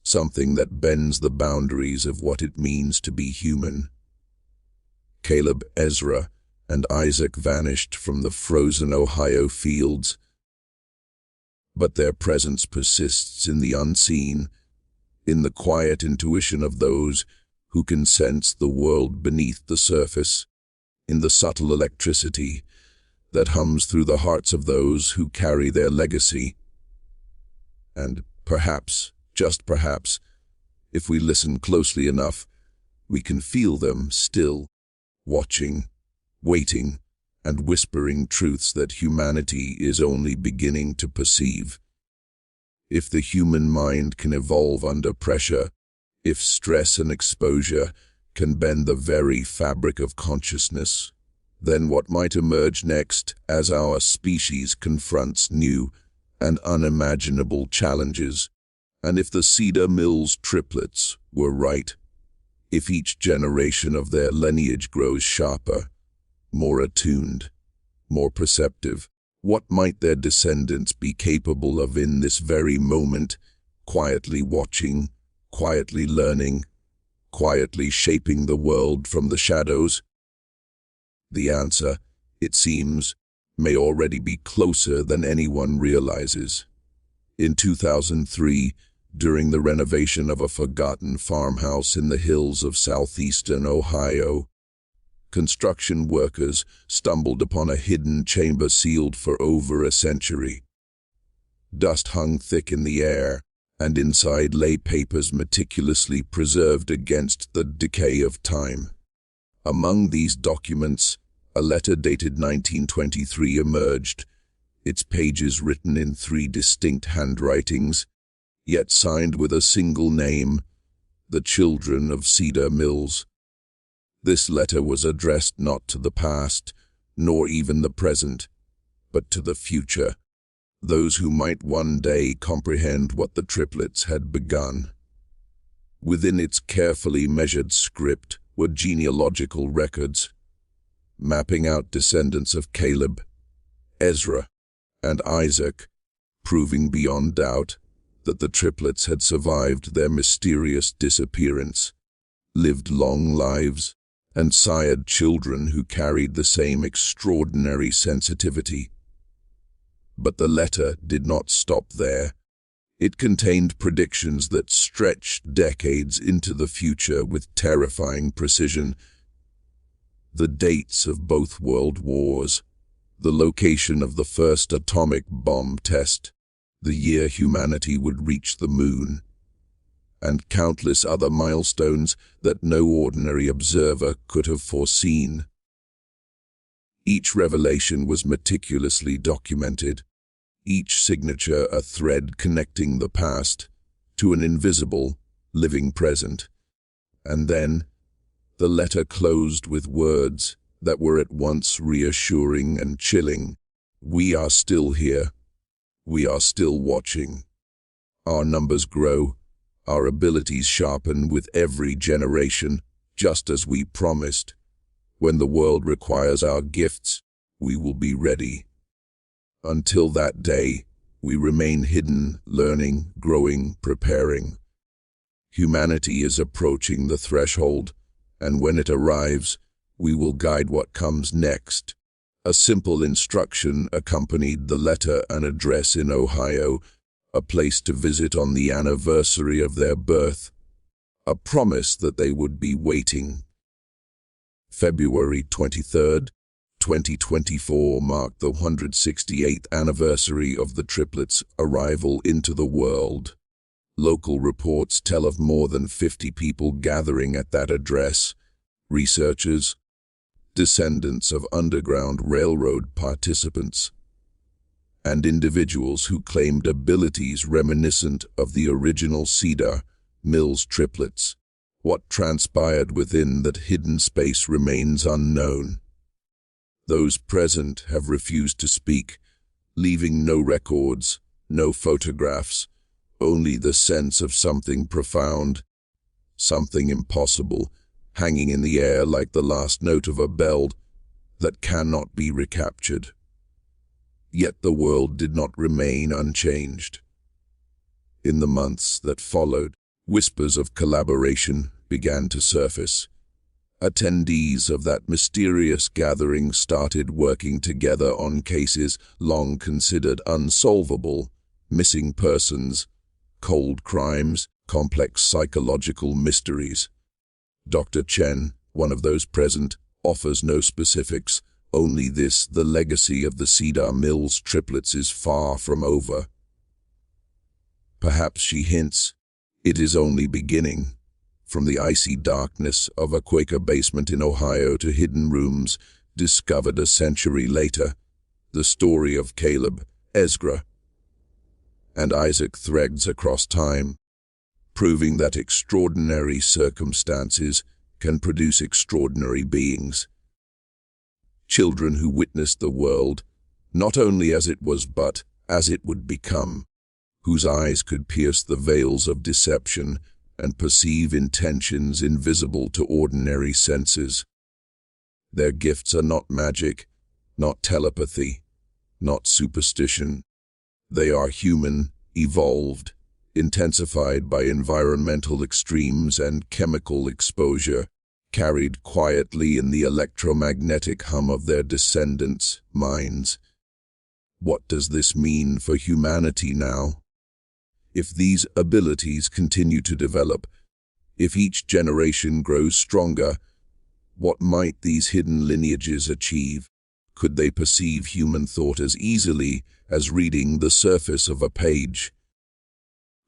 something that bends the boundaries of what it means to be human. Caleb, Ezra, and Isaac vanished from the frozen Ohio fields, but their presence persists in the unseen, in the quiet intuition of those who can sense the world beneath the surface, in the subtle electricity that hums through the hearts of those who carry their legacy. And perhaps, just perhaps, if we listen closely enough, we can feel them still, watching, waiting, and whispering truths that humanity is only beginning to perceive. If the human mind can evolve under pressure, if stress and exposure can bend the very fabric of consciousness, then what might emerge next as our species confronts new and unimaginable challenges? And if the Cedar Mills triplets were right, if each generation of their lineage grows sharper, more attuned, more perceptive, what might their descendants be capable of in this very moment, quietly watching, quietly learning, quietly shaping the world from the shadows? The answer, it seems, may already be closer than anyone realizes. In 2003, during the renovation of a forgotten farmhouse in the hills of southeastern Ohio, construction workers stumbled upon a hidden chamber sealed for over a century. Dust hung thick in the air, and inside lay papers meticulously preserved against the decay of time. Among these documents, a letter dated 1923 emerged, its pages written in 3 distinct handwritings, yet signed with a single name, the children of Cedar Mills. This letter was addressed not to the past, nor even the present, but to the future, those who might one day comprehend what the triplets had begun. Within its carefully measured script were genealogical records, mapping out descendants of Caleb, Ezra, and Isaac, proving beyond doubt that the triplets had survived their mysterious disappearance, lived long lives, and sired children who carried the same extraordinary sensitivity. But the letter did not stop there. It contained predictions that stretched decades into the future with terrifying precision. The dates of both world wars, the location of the first atomic bomb test, the year humanity would reach the moon, and countless other milestones that no ordinary observer could have foreseen. Each revelation was meticulously documented, each signature a thread connecting the past to an invisible, living present. And then, the letter closed with words that were at once reassuring and chilling. We are still here. We are still watching. Our numbers grow, our abilities sharpen with every generation, just as we promised. When the world requires our gifts, we will be ready. Until that day, we remain hidden, learning, growing, preparing. Humanity is approaching the threshold, and when it arrives, we will guide what comes next. A simple instruction accompanied the letter, an address in Ohio, a place to visit on the anniversary of their birth, a promise that they would be waiting. February 23rd, 2024 marked the 168th anniversary of the triplets' arrival into the world. Local reports tell of more than 50 people gathering at that address, researchers, descendants of Underground Railroad participants, and individuals who claimed abilities reminiscent of the original Cedar Mills triplets. What transpired within that hidden space remains unknown. Those present have refused to speak, leaving no records, no photographs, only the sense of something profound, something impossible, hanging in the air like the last note of a bell that cannot be recaptured. Yet the world did not remain unchanged. In the months that followed, whispers of collaboration began to surface. Attendees of that mysterious gathering started working together on cases long considered unsolvable: missing persons, cold crimes, complex psychological mysteries. Dr. Chen, one of those present, offers no specifics, only this: the legacy of the Cedar Mills triplets is far from over. Perhaps, she hints, it is only beginning. From the icy darkness of a Quaker basement in Ohio to hidden rooms discovered a century later, the story of Caleb, Ezra, and Isaac threads across time, proving that extraordinary circumstances can produce extraordinary beings. Children who witnessed the world, not only as it was but as it would become, whose eyes could pierce the veils of deception and perceive intentions invisible to ordinary senses. Their gifts are not magic, not telepathy, not superstition. They are human, evolved, intensified by environmental extremes and chemical exposure, carried quietly in the electromagnetic hum of their descendants' minds. What does this mean for humanity now? If these abilities continue to develop, if each generation grows stronger, what might these hidden lineages achieve? Could they perceive human thought as easily as reading the surface of a page?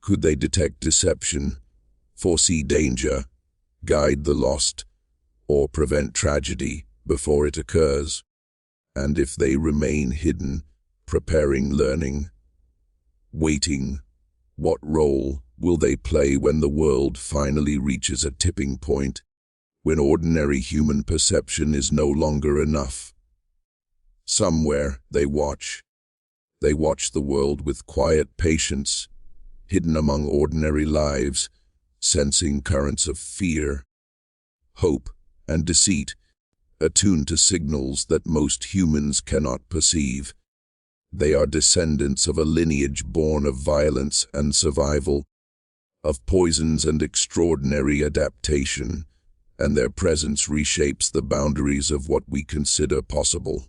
Could they detect deception, foresee danger, guide the lost, or prevent tragedy before it occurs? And if they remain hidden, preparing, learning, waiting, what role will they play when the world finally reaches a tipping point, when ordinary human perception is no longer enough? Somewhere they watch. They watch the world with quiet patience, hidden among ordinary lives, sensing currents of fear, hope, and deceit, attuned to signals that most humans cannot perceive. They are descendants of a lineage born of violence and survival, of poisons and extraordinary adaptation, and their presence reshapes the boundaries of what we consider possible.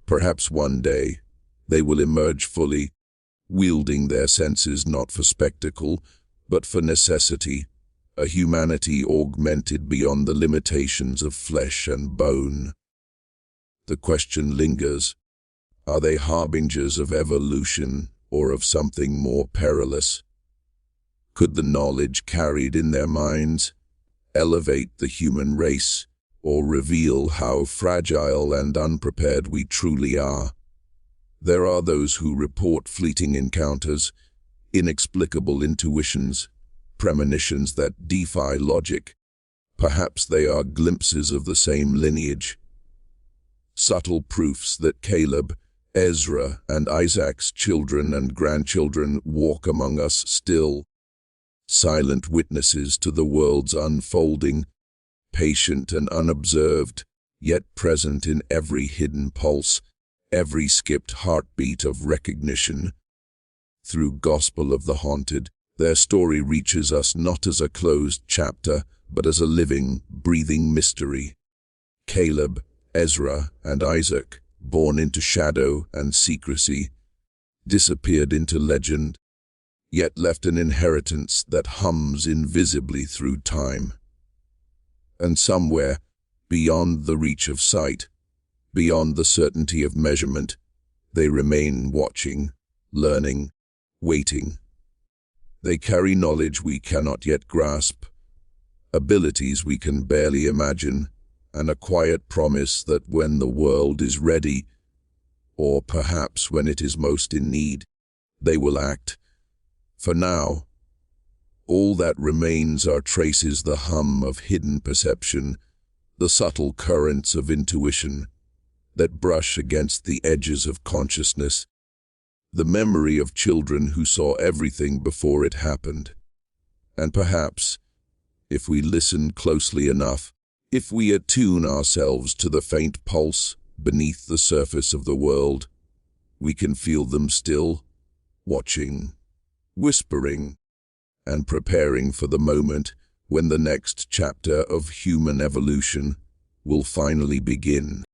Perhaps one day, they will emerge fully, wielding their senses not for spectacle, but for necessity, a humanity augmented beyond the limitations of flesh and bone. The question lingers: are they harbingers of evolution or of something more perilous? Could the knowledge carried in their minds elevate the human race, or reveal how fragile and unprepared we truly are? There are those who report fleeting encounters, inexplicable intuitions, premonitions that defy logic. Perhaps they are glimpses of the same lineage, subtle proofs that Caleb, Ezra, and Isaac's children and grandchildren walk among us still, silent witnesses to the world's unfolding, patient and unobserved, yet present in every hidden pulse, every skipped heartbeat of recognition. Through Gospel of the Haunted, their story reaches us not as a closed chapter, but as a living, breathing mystery. Caleb, Ezra, and Isaac, born into shadow and secrecy, disappeared into legend, yet left an inheritance that hums invisibly through time. And somewhere, beyond the reach of sight, beyond the certainty of measurement, they remain watching, learning, waiting. They carry knowledge we cannot yet grasp, abilities we can barely imagine, and a quiet promise that when the world is ready, or perhaps when it is most in need, they will act. For now, all that remains are traces the hum of hidden perception, the subtle currents of intuition that brush against the edges of consciousness, the memory of children who saw everything before it happened. And perhaps, if we listen closely enough, if we attune ourselves to the faint pulse beneath the surface of the world, we can feel them still, watching, whispering, and preparing for the moment when the next chapter of human evolution will finally begin.